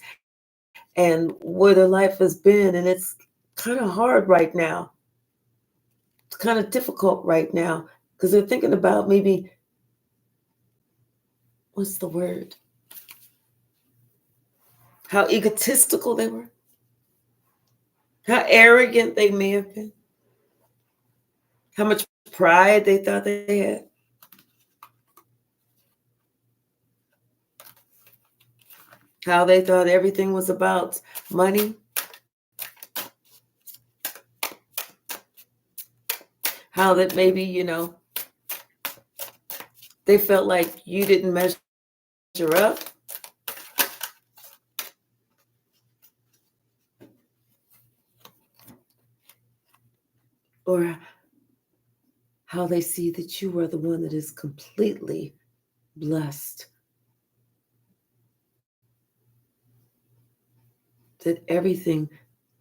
Speaker 1: and where their life has been, and it's kind of hard right now. It's kind of difficult right now because they're thinking about maybe, what's the word? How egotistical they were, how arrogant they may have been, how much pride they thought they had. How they thought everything was about money. How that maybe, they felt like you didn't measure up. Or how they see that you are the one that is completely blessed. That everything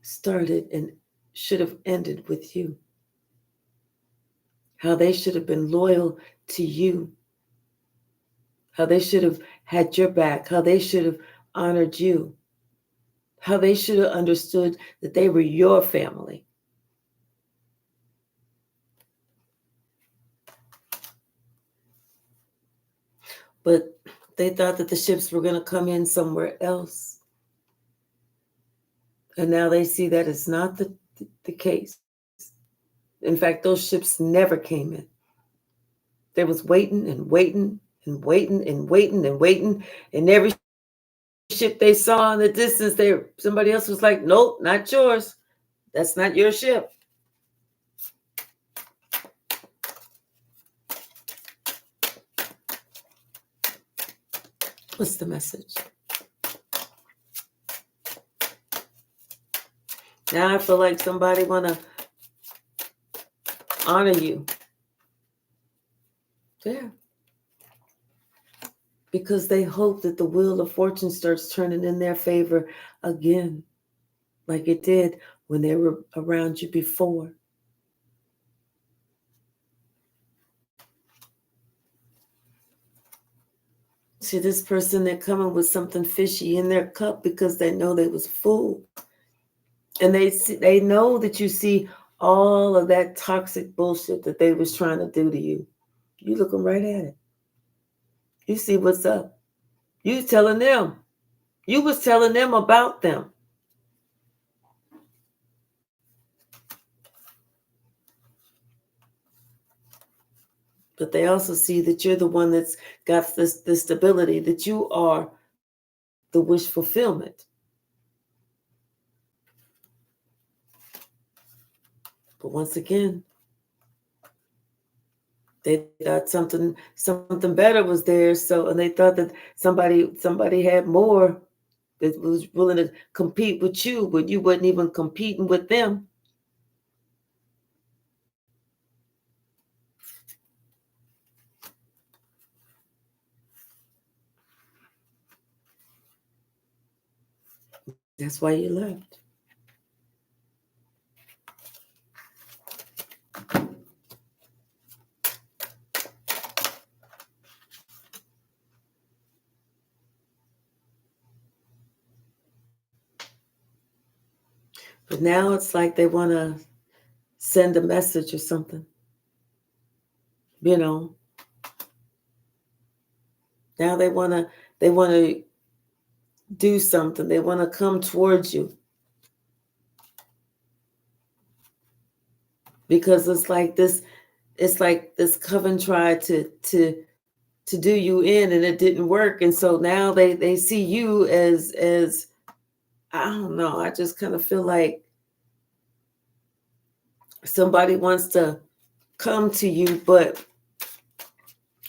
Speaker 1: started and should have ended with you. How they should have been loyal to you. How they should have had your back. How they should have honored you. How they should have understood that they were your family. But they thought that the ships were going to come in somewhere else. And now they see that it's not the case. In fact, those ships never came in. They was waiting and waiting and waiting and waiting and waiting. And every ship they saw in the distance, somebody else was like, nope, not yours. That's not your ship. What's the message? Now I feel like somebody want to honor you. Yeah. Because they hope that the wheel of fortune starts turning in their favor again, like it did when they were around you before. See, this person, they're coming with something fishy in their cup because they know they was fooled. And they know that you see all of that toxic bullshit that they was trying to do to you. You looking right at it. You see what's up. You telling them. You was telling them about them. But they also see that you're the one that's got this stability, that you are the wish fulfillment. But once again, they thought something better was there. So, and they thought that somebody had more that was willing to compete with you, but you wasn't even competing with them. That's why you left. But now it's like they want to send a message or something. You know. Now they want to do something. They want to come towards you. Because it's like this Coven tried to do you in, and it didn't work. And so now they see you as I don't know, I just kind of feel like somebody wants to come to you, but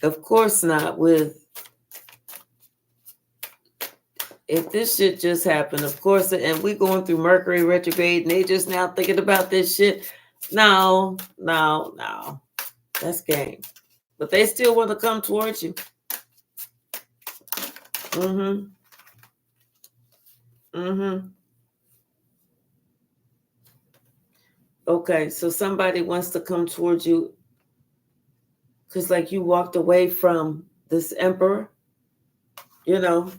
Speaker 1: of course not with, if this shit just happened, of course, and we going through Mercury retrograde and they just now thinking about this shit. No. That's game. But they still want to come towards you. Okay, so somebody wants to come towards you because like you walked away from this emperor, you know,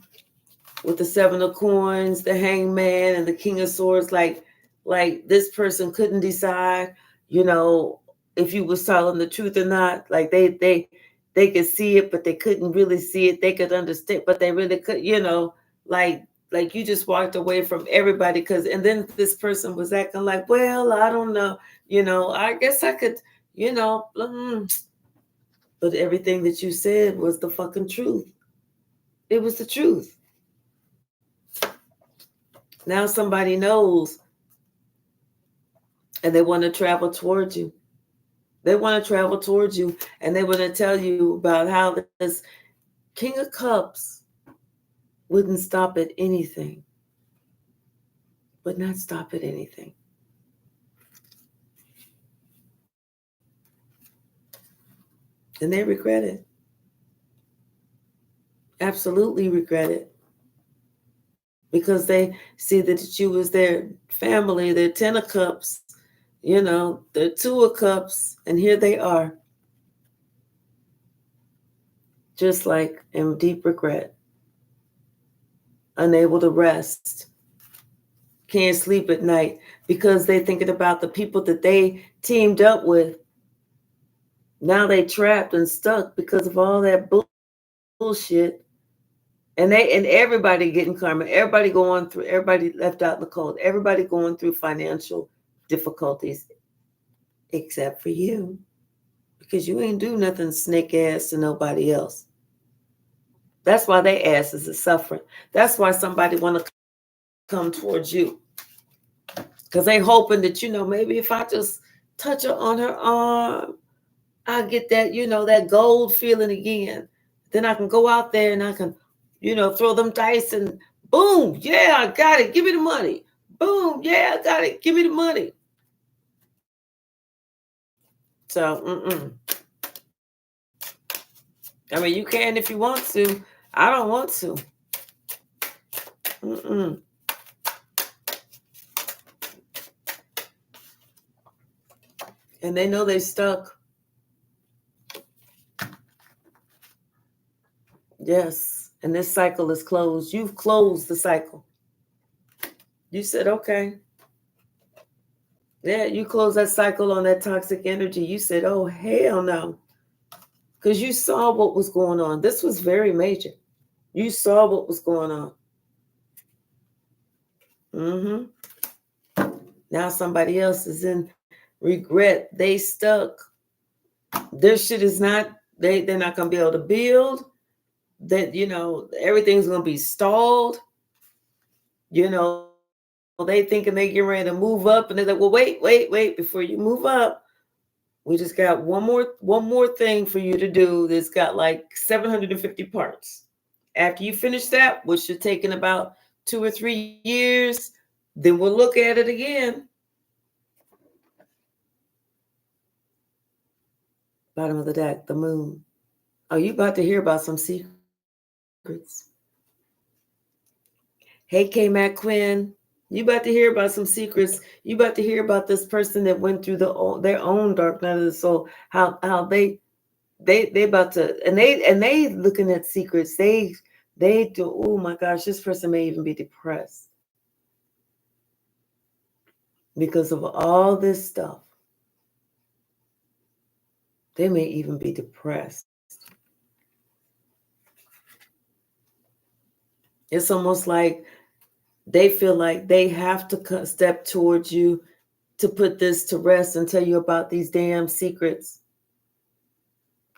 Speaker 1: with the 7 of coins, the hangman, and the king of swords. Like this person couldn't decide, you know, if you was telling the truth or not. Like they could see it, but they couldn't really see it. They could understand, but they really could, you know, like you just walked away from everybody and then this person was acting like, well, I don't know, you know, I guess I could, you know, but everything that you said was the fucking truth. It was the truth. Now somebody knows and they want to travel towards you. They want to travel towards you and they want to tell you about how this King of Cups wouldn't stop at anything. Would not stop at anything. And they regret it. Absolutely regret it. Because they see that you was their family, their 10 of Cups, you know, their 2 of Cups, and here they are. Just like in deep regret. Unable to rest. Can't sleep at night because they're thinking about the people that they teamed up with. Now they trapped and stuck because of all that bullshit. And everybody getting karma. Everybody left out in the cold. Everybody going through financial difficulties except for you. Because you ain't do nothing snake ass to nobody else. That's why their asses are suffering. That's why somebody want to come towards you. Because they hoping that, you know, maybe if I just touch her on her arm, I'll get that, you know, that gold feeling again. Then I can go out there and I can, you know, throw them dice and boom, yeah, I got it. Give me the money. Boom, yeah, I got it. Give me the money. So, I mean, you can if you want to. I don't want to. And they know they stuck. Yes. And this cycle is closed. You've closed the cycle. You said, okay. Yeah, you close that cycle on that toxic energy. You said, oh, hell no. Because you saw what was going on. This was very major. You saw what was going on. Now somebody else is in regret. They stuck. Their shit is not, they're not going to be able to build. That, everything's going to be stalled. They thinking they get ready to move up. And they're like, well, wait. Before you move up, we just got one more thing for you to do that's got like 750 parts. After you finish that, which should take in about 2 or 3 years, then we'll look at it again. Bottom of the deck, the moon. Oh, you about to hear about some secrets. Hey, K-Mac Quinn. You about to hear about some secrets. You about to hear about this person that went through their own dark night of the soul. How they about to, and they looking at secrets. They do. Oh my gosh, this person may even be depressed because of all this stuff. They may even be depressed. It's almost like they feel like they have to step towards you to put this to rest and tell you about these damn secrets.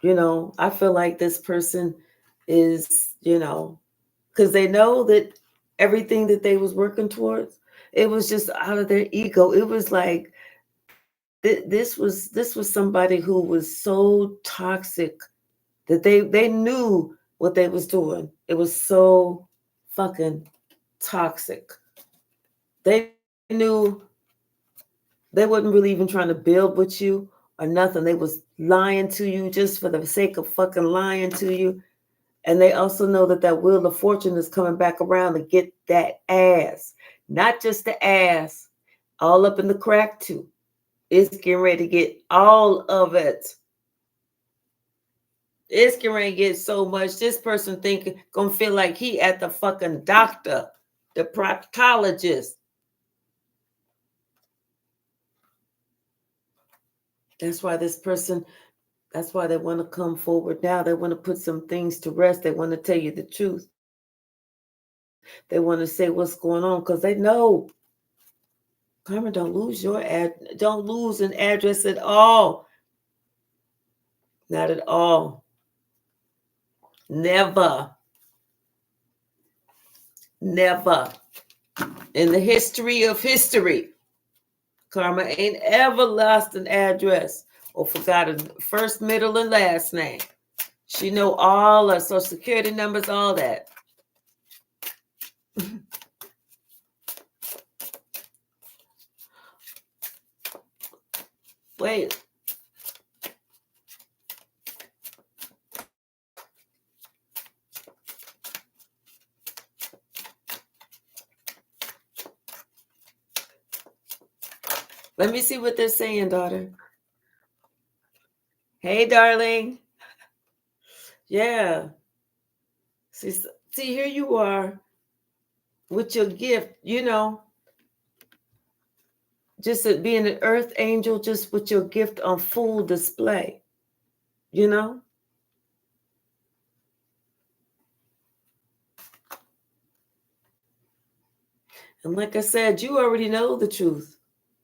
Speaker 1: I feel like this person is, because they know that everything that they was working towards, it was just out of their ego. It was like this was somebody who was so toxic that they knew what they was doing. It was so fucking toxic. They knew they wasn't really even trying to build with you or nothing. They was lying to you just for the sake of fucking lying to you. And they also know that wheel of fortune is coming back around to get that ass. Not just the ass, all up in the crack too. It's getting ready to get all of it. It's getting ready to get so much. This person gonna feel like he at the fucking doctor, the proctologist. That's why that's why they want to come forward now. They want to put some things to rest. They want to tell you the truth. They want to say what's going on because they know. Carmen, don't lose an address at all. Not at all. Never. Never. In the history of history, Karma ain't ever lost an address or forgot a first, middle, and last name. She know all her social security numbers, all that. Wait. Let me see what they're saying, daughter. Hey, darling. Yeah. See, here you are with your gift, just being an earth angel, just with your gift on full display, And like I said, you already know the truth.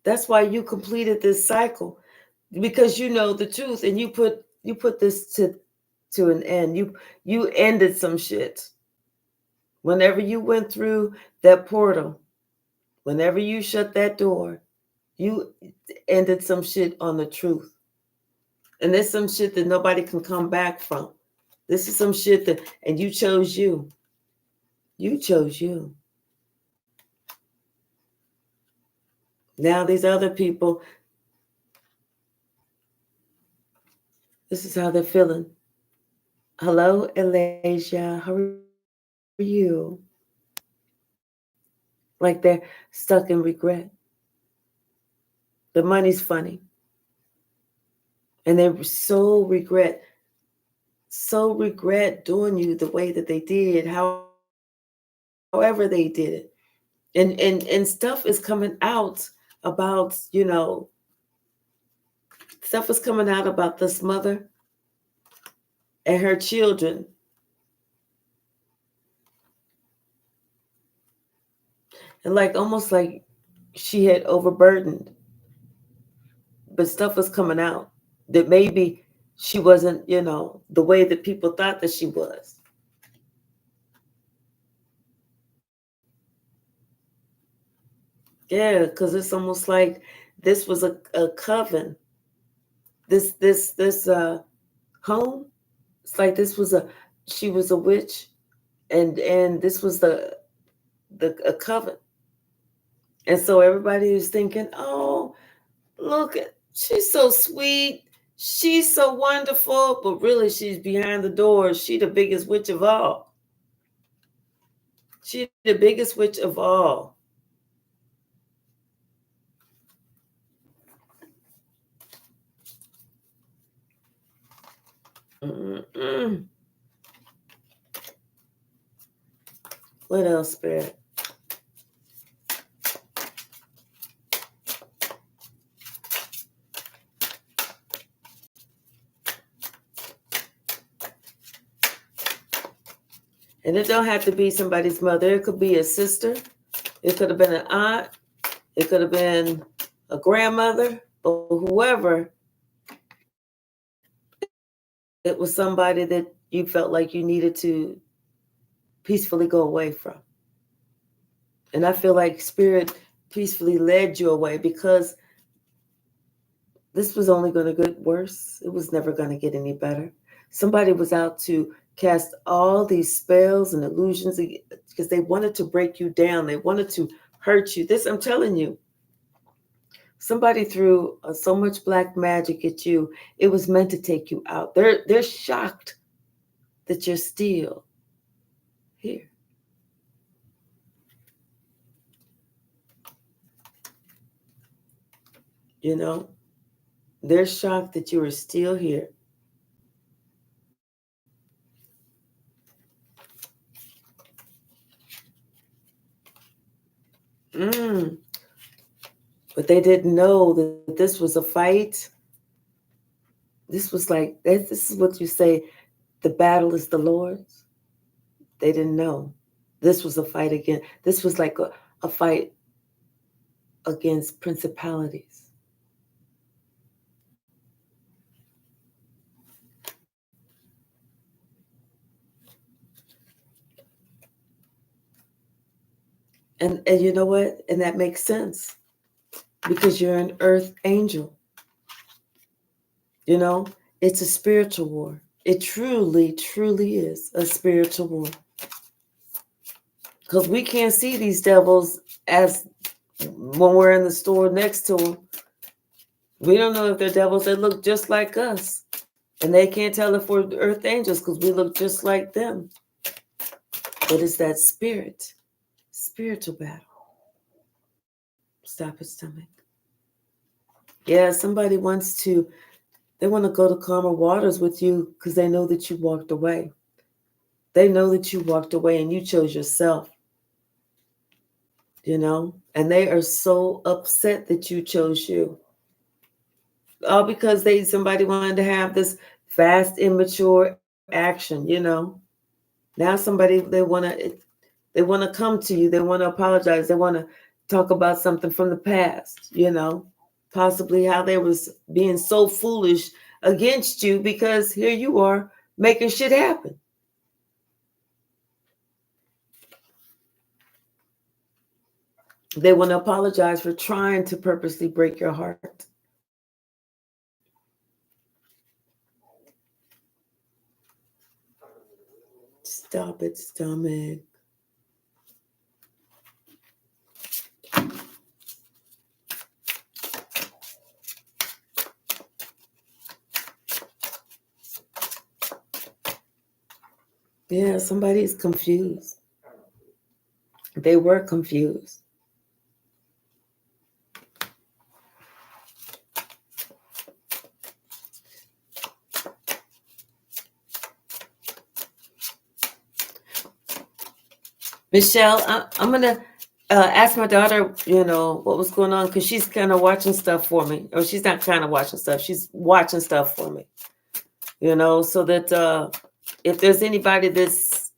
Speaker 1: That's why you completed this cycle, because you know the truth, and you put this to an end. You ended some shit. Whenever you went through that portal, whenever you shut that door, you ended some shit on the truth. And there's some shit that nobody can come back from. This is some shit and you chose you. You chose you. Now these other people, this is how they're feeling. Hello, Elijah. How are you? Like they're stuck in regret. The money's funny. And they so regret doing you the way that they did, however they did it. And stuff is coming out about, stuff was coming out about this mother and her children. And almost like she had overburdened, but stuff was coming out that maybe she wasn't, the way that people thought that she was. Yeah, because it's almost like this was a coven. This home. It's like she was a witch, and this was the a coven. And so everybody was thinking, oh, look, she's so sweet. She's so wonderful. But really, she's behind the doors. She the biggest witch of all. She the biggest witch of all. Mm-mm. What else, Spirit? And it don't have to be somebody's mother. It could be a sister. It could have been an aunt. It could have been a grandmother. But whoever, it was somebody that you felt like you needed to peacefully go away from. And I feel like Spirit peacefully led you away because this was only going to get worse. It was never going to get any better. Somebody was out to cast all these spells and illusions because they wanted to break you down. They wanted to hurt you. This, I'm telling you, somebody threw so much black magic at you. It was meant to take you out. They're shocked that you're still here. They're shocked that you are still here. But they didn't know that this was a fight. This was this is what you say, the battle is the Lord's. They didn't know. This was a fight again. This was like a fight against principalities. And you know what? And that makes sense because you're an earth angel. It's a spiritual war. It truly, truly is a spiritual war. Because we can't see these devils as when we're in the store next to them. We don't know if they're devils. They look just like us. And they can't tell if we're earth angels because we look just like them. But it's that spiritual battle. Stop it, stomach. Yeah, somebody they want to go to calmer waters with you because they know that you walked away. They know that you walked away and you chose yourself. And they are so upset that you chose you. All because somebody wanted to have this fast, immature action, Now somebody, they want to come to you. They want to apologize. They want to talk about something from the past, possibly how they was being so foolish against you because here you are making shit happen. They want to apologize for trying to purposely break your heart. Stop it, stomach. Yeah, somebody's confused. They were confused. Michelle, I'm going to Asked my daughter, what was going on, because she's kind of watching stuff for me. Or she's not kind of watching stuff. She's watching stuff for me, so that if there's anybody that's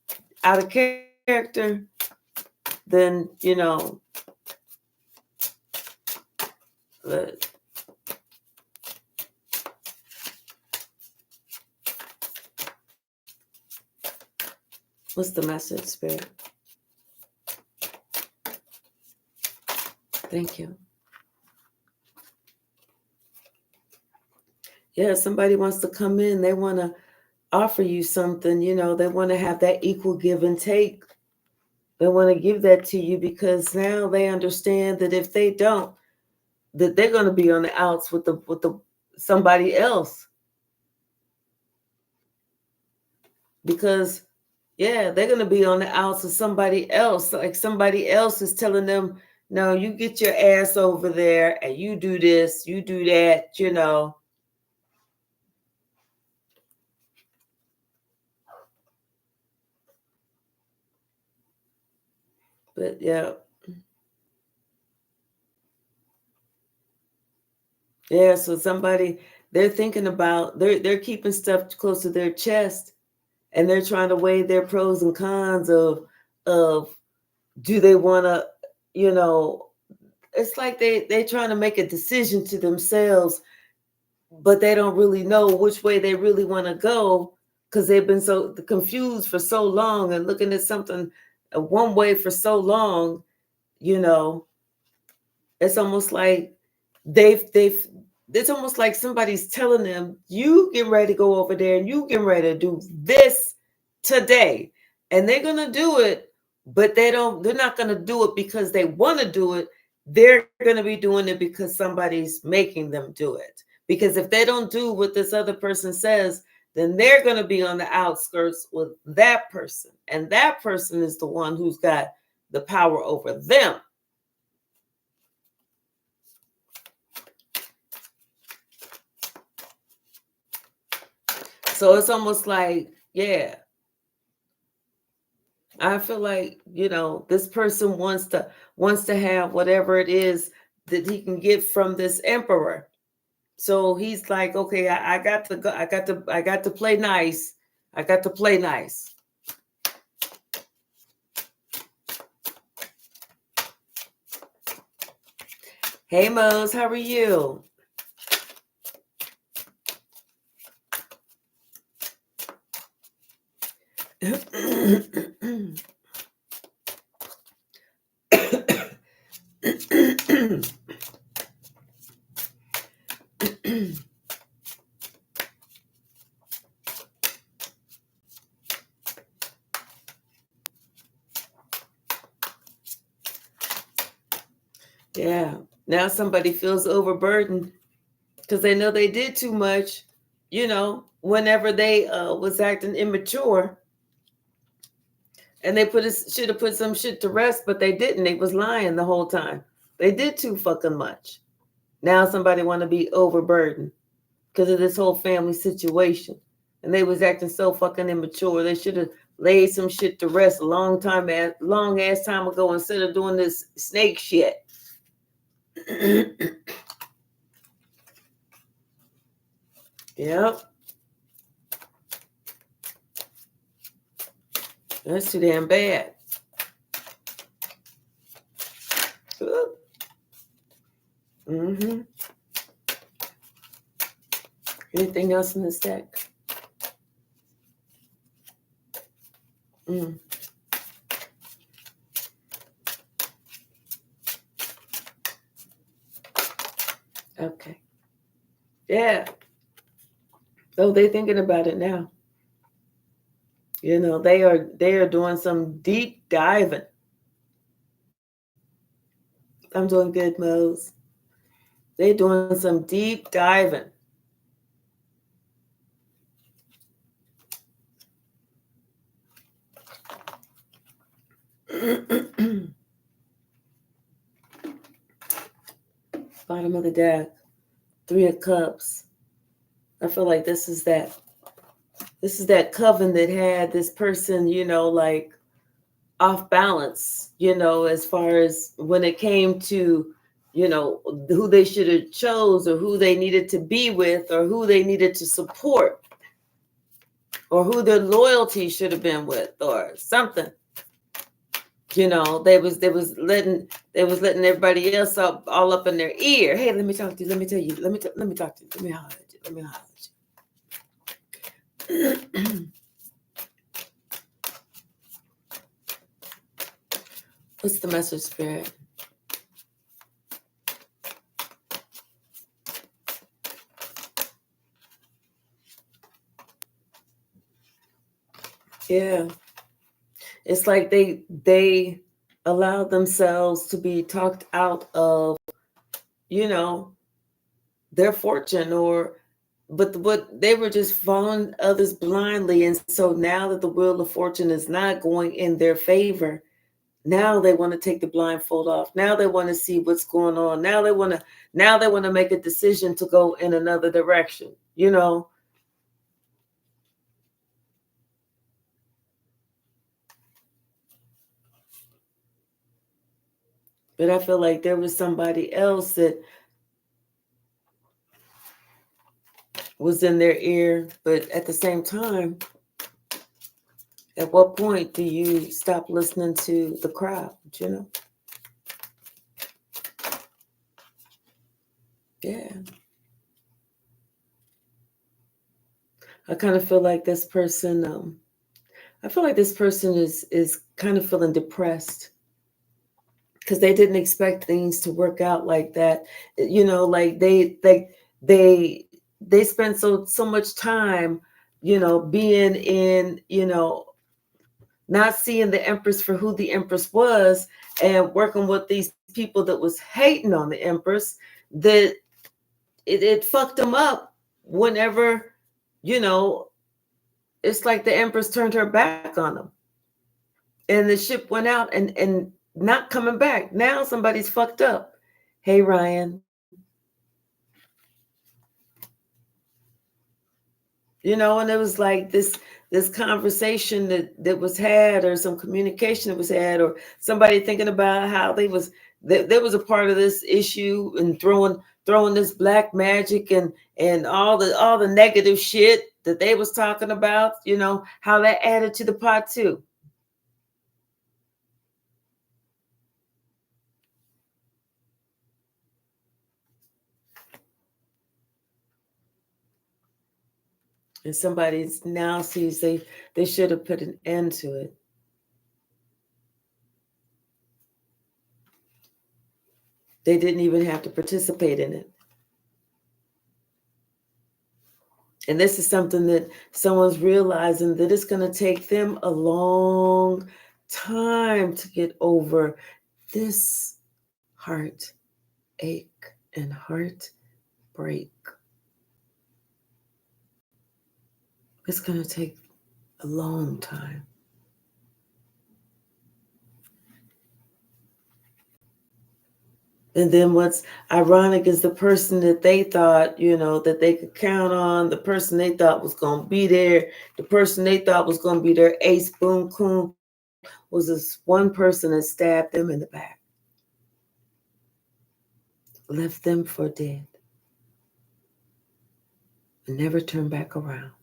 Speaker 1: out of character, then, but what's the message, Spirit? Thank you. Yeah, somebody wants to come in. They want to offer you something, they want to have that equal give and take. They want to give that to you because now they understand that if they don't, that they're going to be on the outs with the somebody else. Because yeah, they're going to be on the outs with somebody else. Like somebody else is telling them, no, you get your ass over there and you do this, you do that, But yeah. Yeah, so somebody, they're thinking about, they're keeping stuff close to their chest, and they're trying to weigh their pros and cons of do they want to, it's like they're trying to make a decision to themselves, but they don't really know which way they really want to go because they've been so confused for so long and looking at something one way for so long. It's almost like they've it's almost like somebody's telling them, you get ready to go over there and you get ready to do this today, and they're gonna do it, but they're not gonna do it because they want to do it. They're gonna be doing it because somebody's making them do it. Because if they don't do what this other person says, then they're gonna be on the outskirts with that person, and that person is the one who's got the power over them. So it's almost like, yeah, I feel like, this person wants to have whatever it is that he can get from this emperor. So he's like, okay, I got to go, I got to play nice. I got to play nice. Hey Mose, how are you? Yeah. Now somebody feels overburdened because they know they did too much, whenever they was acting immature. And they should have put some shit to rest, but they didn't. They was lying the whole time. They did too fucking much. Now somebody want to be overburdened because of this whole family situation. And they was acting so fucking immature. They should have laid some shit to rest a long ass time ago instead of doing this snake shit. Yep. That's too damn bad. Mm-hmm. Anything else in this deck? Okay. Yeah. So they're thinking about it now. They are doing some deep diving. I'm doing good, Mose. They're doing some deep diving. Bottom of the deck, 3 of Cups. I feel like this is that coven that had this person, like off balance, as far as when it came to, who they should have chose or who they needed to be with or who they needed to support or who their loyalty should have been with or something. They was letting everybody else up all up in their ear. Hey, let me talk to you. Let me tell you. Let me talk to you. Let me holler at you. Let me holler at you. What's the message, Spirit? Yeah. It's like they allow themselves to be talked out of, their fortune but they were just following others blindly. And so now that the wheel of fortune is not going in their favor, now they want to take the blindfold off. Now they want to see what's going on. Now they want to make a decision to go in another direction, But I feel like there was somebody else that was in their ear. But at the same time, at what point do you stop listening to the crowd, Yeah. I kind of feel like this person, is kind of feeling depressed because they didn't expect things to work out like that. Like they spent so much time, being in, not seeing the Empress for who the Empress was and working with these people that was hating on the Empress, that it fucked them up whenever, it's like the Empress turned her back on them. And the ship went out and not coming back. Now somebody's fucked up. Hey, Ryan. And it was like this conversation that was had, or some communication that was had, or somebody thinking about how there was a part of this issue and throwing this black magic and all the negative shit that they was talking about, how that added to the pot too. And somebody now sees they should have put an end to it. They didn't even have to participate in it. And this is something that someone's realizing that it's going to take them a long time to get over this heartache and heartbreak. It's going to take a long time. And then what's ironic is the person that they thought, that they could count on, the person they thought was going to be there, the person they thought was going to be their ace boom coon, was this one person that stabbed them in the back, left them for dead, and never turned back around.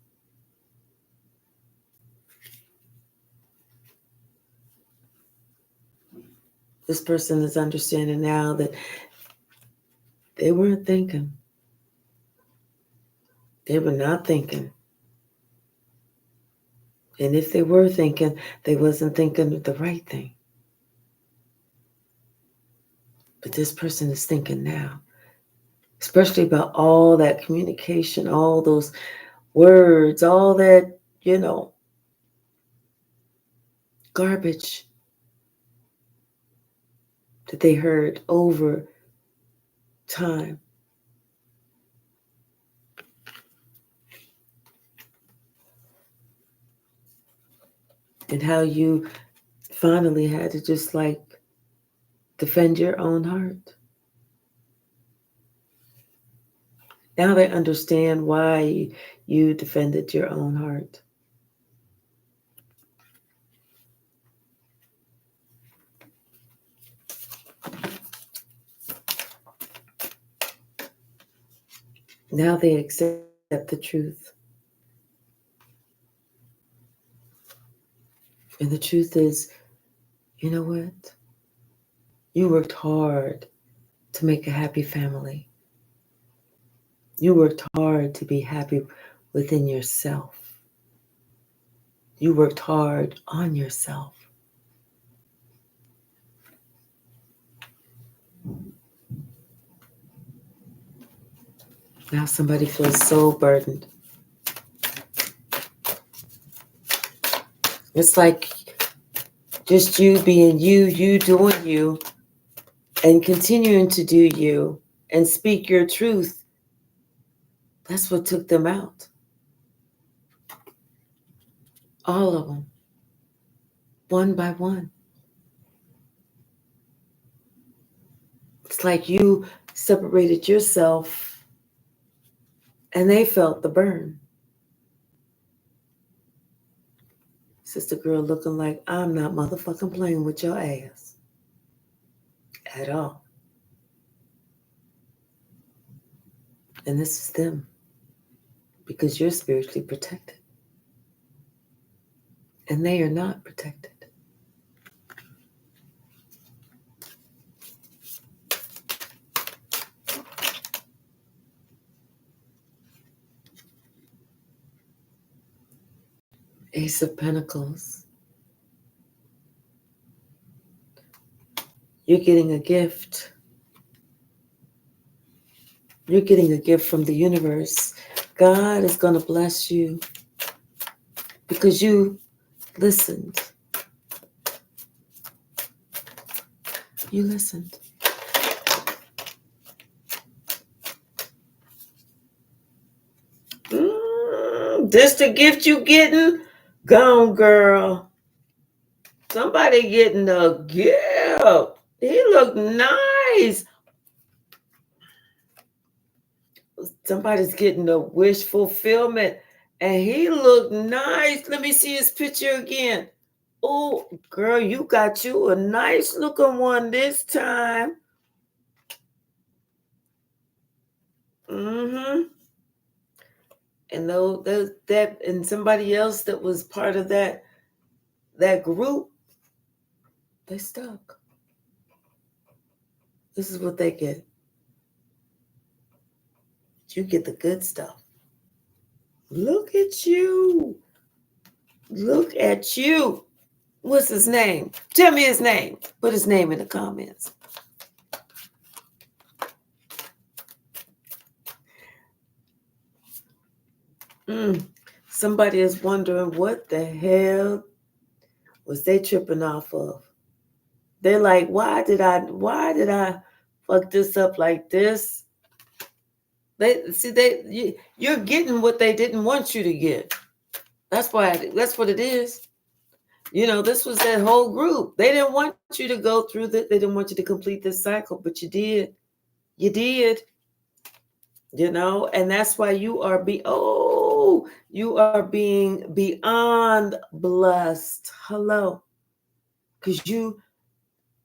Speaker 1: This person is understanding now that they weren't thinking. They were not thinking. And if they were thinking, they wasn't thinking the right thing. But this person is thinking now, especially about all that communication, all those words, all that, garbage that they heard over time. And how you finally had to just defend your own heart. Now they understand why you defended your own heart. Now they accept the truth. And the truth is, you know what? You worked hard to make a happy family. You worked hard to be happy within yourself. You worked hard on yourself. Now somebody feels so burdened. It's like just you being you doing you, and continuing to do you and speak your truth. That's what took them out. All of them. One by one. It's like you separated yourself and they felt the burn. Sister girl looking like, I'm not motherfucking playing with your ass. At all. And this is them. Because you're spiritually protected. And they are not protected. Ace of Pentacles. You're getting a gift. You're getting a gift from the universe. God is going to bless you because you listened. You listened. This the gift you getting? Gone, girl. Somebody getting a gift. He look nice. Somebody's getting a wish fulfillment. And he look nice. Let me see his picture again. Oh, girl, you got you a nice looking one this time. Mm-hmm. And that and somebody else that was part of that group, they stuck. This is what they get. You get the good stuff. Look at you. Look at you. What's his name? Tell me his name. Put his name in the comments. Somebody is wondering what the hell was they tripping off of. They're like, why did I fuck this up like this? You're getting what they didn't want you to get. That's what it is. You know, this was that whole group. They didn't want you to go through that. They didn't want you to complete this cycle, but you did. You did. You know, and that's why you are being beyond blessed. Hello. Because you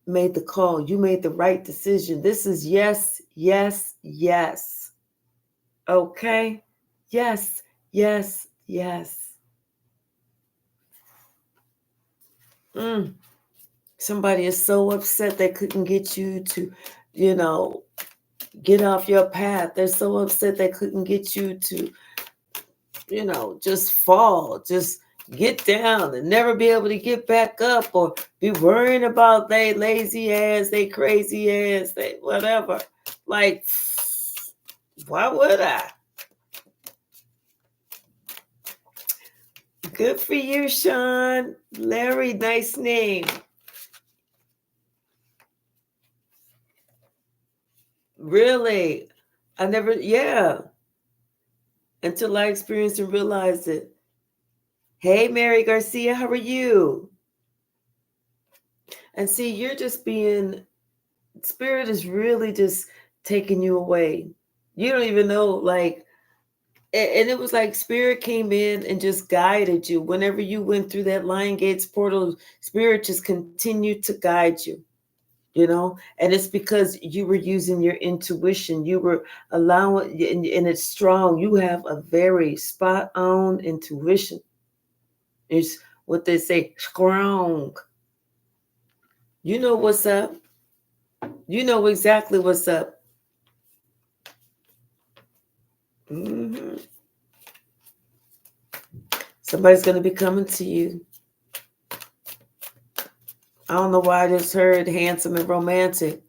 Speaker 1: made the call. You made the right decision. This is yes, yes, yes. Okay? Yes, yes, yes. Somebody is so upset they couldn't get you to, get off your path. They're so upset they couldn't get you to, just fall, just get down and never be able to get back up, or be worrying about they lazy ass, they crazy ass, they whatever. Like, why would I? Good for you, Sean. Larry, nice name. Really? I never, until I experienced and realized it. Hey, Mary Garcia, how are you? And see, you're just Spirit is really just taking you away. You don't even know, like, and it was like Spirit came in and just guided you. Whenever you went through that Lion Gates portal, Spirit just continued to guide you. you know, and it's because you were using your intuition. You were allowing, and it's strong. You have a very spot on intuition. It's what they say, strong. You know what's up. You know exactly what's up. Mm-hmm. Somebody's going to be coming to you. I don't know why I just heard handsome and romantic.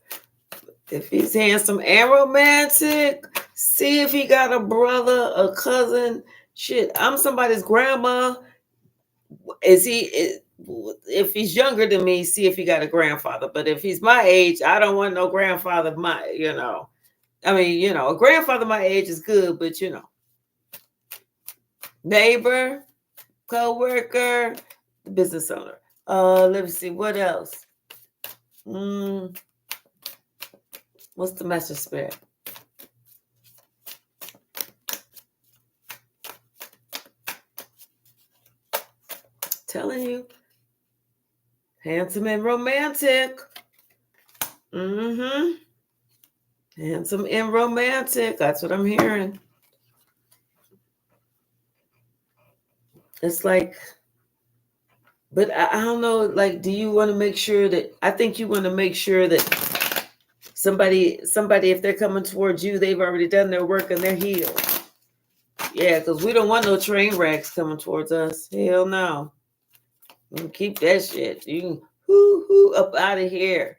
Speaker 1: If he's handsome and romantic, see if he got a brother, a cousin. Shit, I'm somebody's grandma. Is he? If he's younger than me, see if he got a grandfather. But if he's my age, I don't want no grandfather. I mean, a grandfather my age is good, but neighbor, co-worker, business owner. Let me see what else. What's the message, Spirit? Telling you, handsome and romantic. Handsome and romantic. That's what I'm hearing. It's like, but I don't know, like, do you want to make sure that, I think you want to make sure that somebody, if they're coming towards you, they've already done their work and they're healed. Yeah, because we don't want no train wrecks coming towards us. Hell no. You can keep that shit. You can hoo up out of here.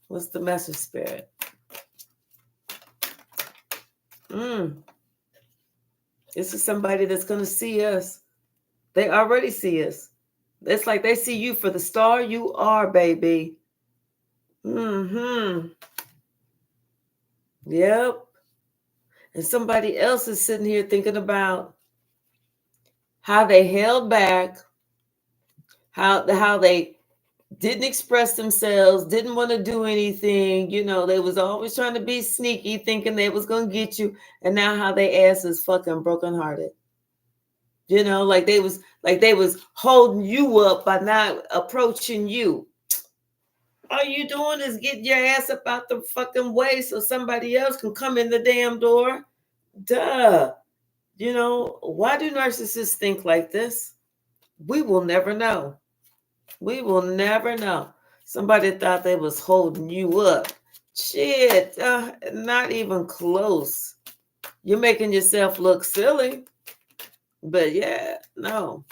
Speaker 1: What's the message, Spirit? This is somebody that's going to see us. They already see us. It's like they see you for the star you are, baby. Yep. And somebody else is sitting here thinking about how they held back, how they didn't express themselves, didn't want to do anything. They was always trying to be sneaky, thinking they was going to get you. And now how they ass is fucking brokenhearted. Like they was holding you up by not approaching you. All you doing is getting your ass up out the fucking way so somebody else can come in the damn door. Duh. Why do narcissists think like this? We will never know. We will never know. Somebody thought they was holding you up. Shit, not even close. You're making yourself look silly. But yeah, no.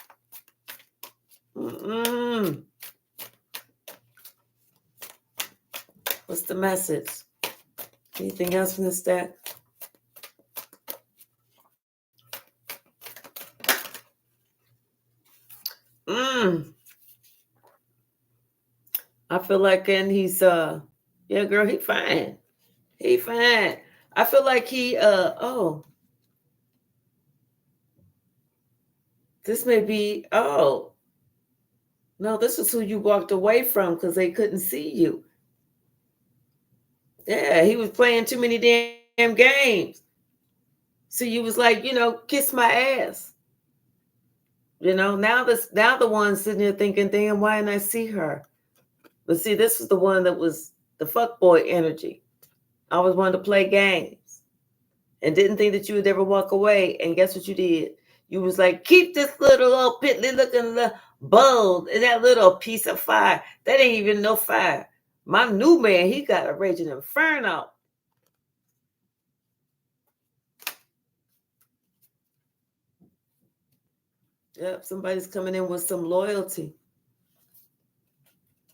Speaker 1: What's the message? Anything else from the stack? I feel like, and he's yeah, girl, he fine. He fine. I feel like he this may be no, this is who you walked away from because they couldn't see you. Yeah, he was playing too many damn games. So you was like, kiss my ass. Now the one sitting there thinking, damn, why didn't I see her? But see, this was the one that was the fuckboy energy. I always wanted to play games and didn't think that you would ever walk away. And guess what you did? You was like, keep this little piddly looking bulb and that little piece of fire. That ain't even no fire. My new man, he got a raging inferno. Yep, somebody's coming in with some loyalty.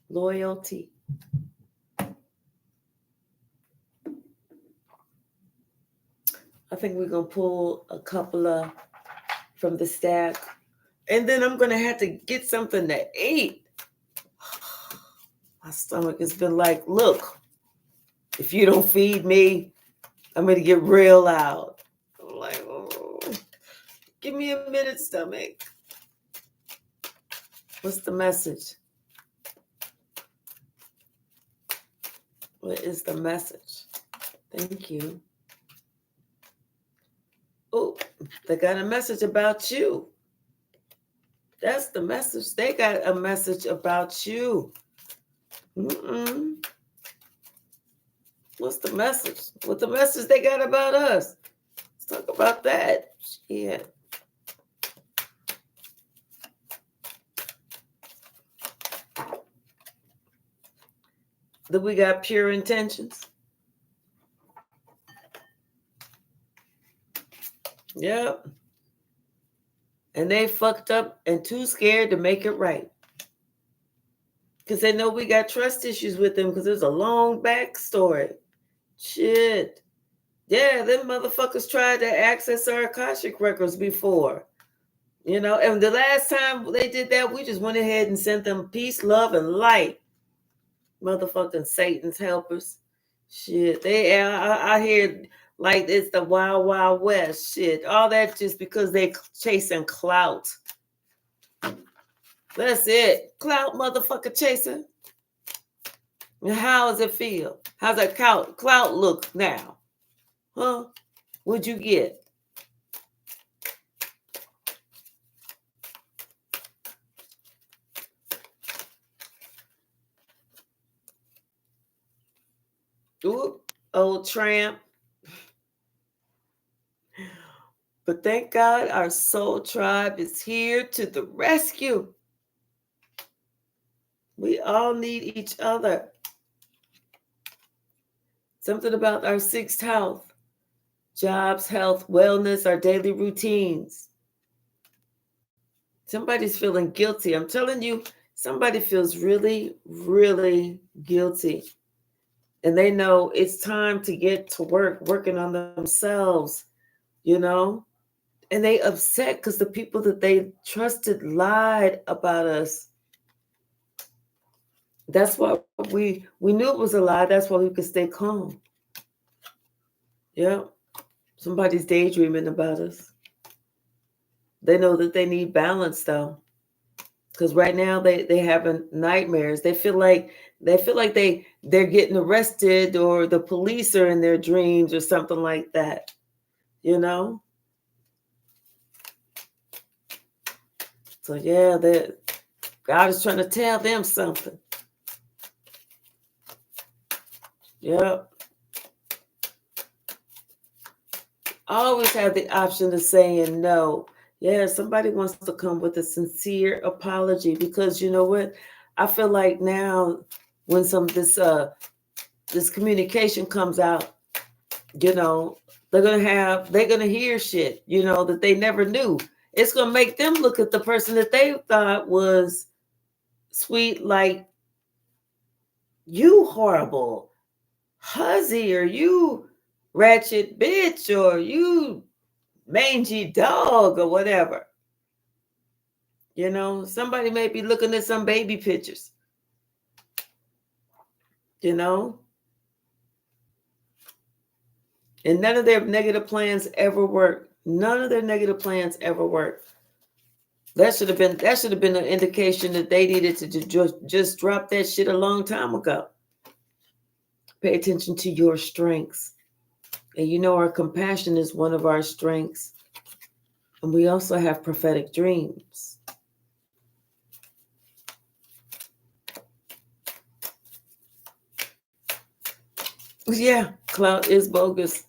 Speaker 1: Loyalty. I think we're going to pull a couple of from the stack. And then I'm going to have to get something to eat. My stomach has been like, look, if you don't feed me, I'm going to get real loud. I'm like, oh, give me a minute, stomach. What's the message? What is the message? Thank you. Oh, they got a message about you. That's the message. They got a message about you. Mm-mm. What's the message? What the message they got about us? Let's talk about that. Yeah. That we got pure intentions. Yep. And they fucked up and too scared to make it right. Because they know we got trust issues with them because there's a long backstory. Shit. Yeah, them motherfuckers tried to access our Akashic records before. You know, and the last time they did that, we just went ahead and sent them peace, love, and light. Motherfucking Satan's helpers. Shit. I hear like it's the Wild Wild West. Shit. All that just because they chasing clout. That's it. Clout, motherfucker chaser. And how does it feel? How's that clout look now? Huh? What'd you get? Ooh, old tramp. But thank God our soul tribe is here to the rescue. We all need each other. Something about our sixth house. Jobs, health, wellness, our daily routines. Somebody's feeling guilty. I'm telling you, somebody feels really, really guilty. And they know it's time to get to work, working on themselves, you know? And they upset because the people that they trusted lied about us. That's why we knew it was a lie. That's why we could stay calm. Yeah. Somebody's daydreaming about us. They know that they need balance though. Because right now they having nightmares. They feel like they're getting arrested or the police are in their dreams or something like that. You know? So yeah, God is trying to tell them something. Yep. Always have the option of saying no. Yeah, somebody wants to come with a sincere apology because you know what? I feel like now when this communication comes out, you know, they're gonna hear shit, you know, that they never knew. It's gonna make them look at the person that they thought was sweet, like you horrible huzzy, or you ratchet bitch, or you mangy dog, or whatever. You know, somebody may be looking at some baby pictures. You know, and none of their negative plans ever work. None of their negative plans ever work. That should have been an indication that they needed to just drop that shit a long time ago. Pay attention to your strengths. And you know our compassion is one of our strengths. And we also have prophetic dreams. Yeah, Clout is bogus.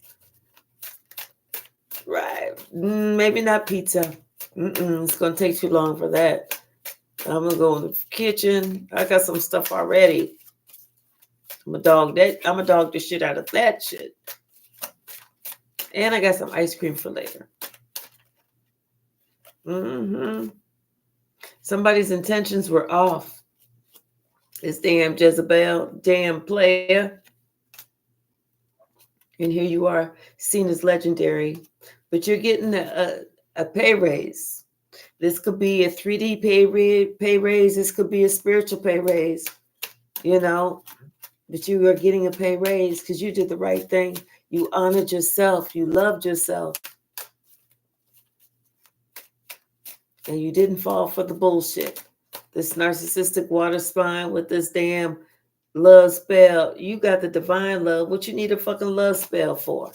Speaker 1: Right. Maybe not pizza. It's going to take too long for that. I'm going to go in the kitchen. I got some stuff already. I'm a dog the shit out of that shit. And I got some ice cream for later. Somebody's intentions were off. This damn Jezebel, damn player. And here you are, seen as legendary. But you're getting a pay raise. This could be a 3D pay raise. This could be a spiritual pay raise. You know, but you are getting a pay raise because you did the right thing. You honored yourself. You loved yourself. And you didn't fall for the bullshit. This narcissistic water spine with this damn love spell. You got the divine love. What you need a fucking love spell for?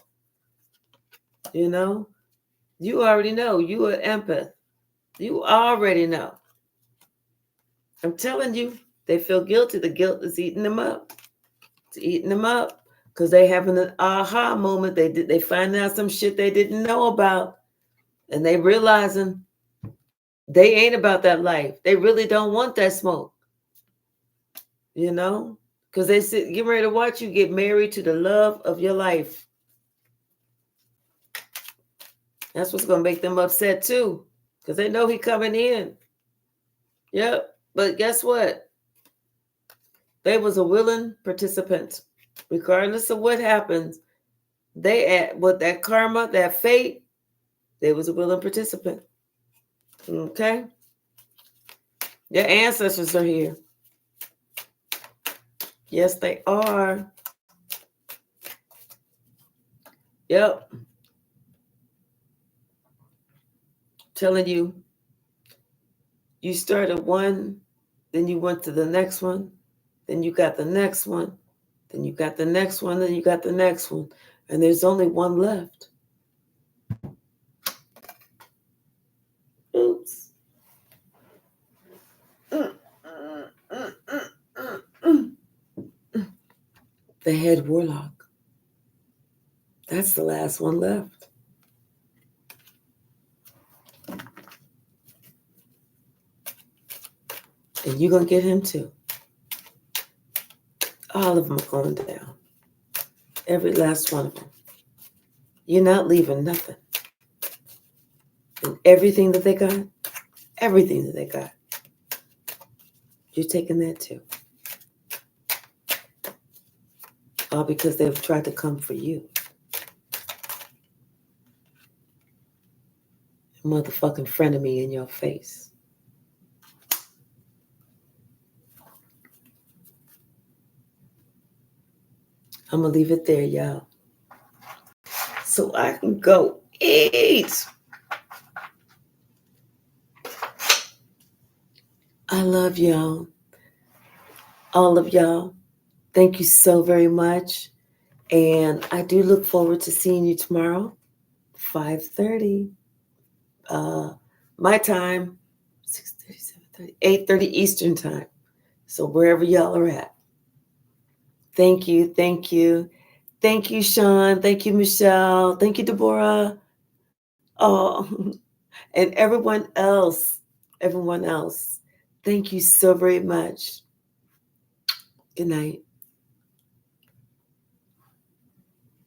Speaker 1: You know? You already know. You are empath. You already know. I'm telling you. They feel guilty. The guilt is eating them up. It's eating them up because they having an aha moment. They find out some shit they didn't know about, and they realizing they ain't about that life. They really don't want that smoke, you know, because they sit get ready to watch you get married to the love of your life. That's what's gonna make them upset too, because they know he coming in. Yep, but guess what? They was a willing participant, regardless of what happens. They at with that karma, that fate. They was a willing participant. Okay, your ancestors are here. Yes, they are. Yep. Telling you, you started one, then you went to the next one, then you got the next one, then you got the next one, then you got the next one, and there's only one left. Oops. The head warlock. That's the last one left. And you're going to get him too. All of them are going down. Every last one of them. You're not leaving nothing. And everything that they got, you're taking that too. All because they've tried to come for you. Motherfucking frenemy in your face. I'm going to leave it there, y'all. So I can go eat. I love y'all. All of y'all. Thank you so very much. And I do look forward to seeing you tomorrow, 5:30. My time, 6:30, 7:30, 8:30 Eastern time. So wherever y'all are at. Thank you. Thank you. Thank you, Sean. Thank you, Michelle. Thank you, Deborah. Oh, and everyone else. Thank you so very much. Good night.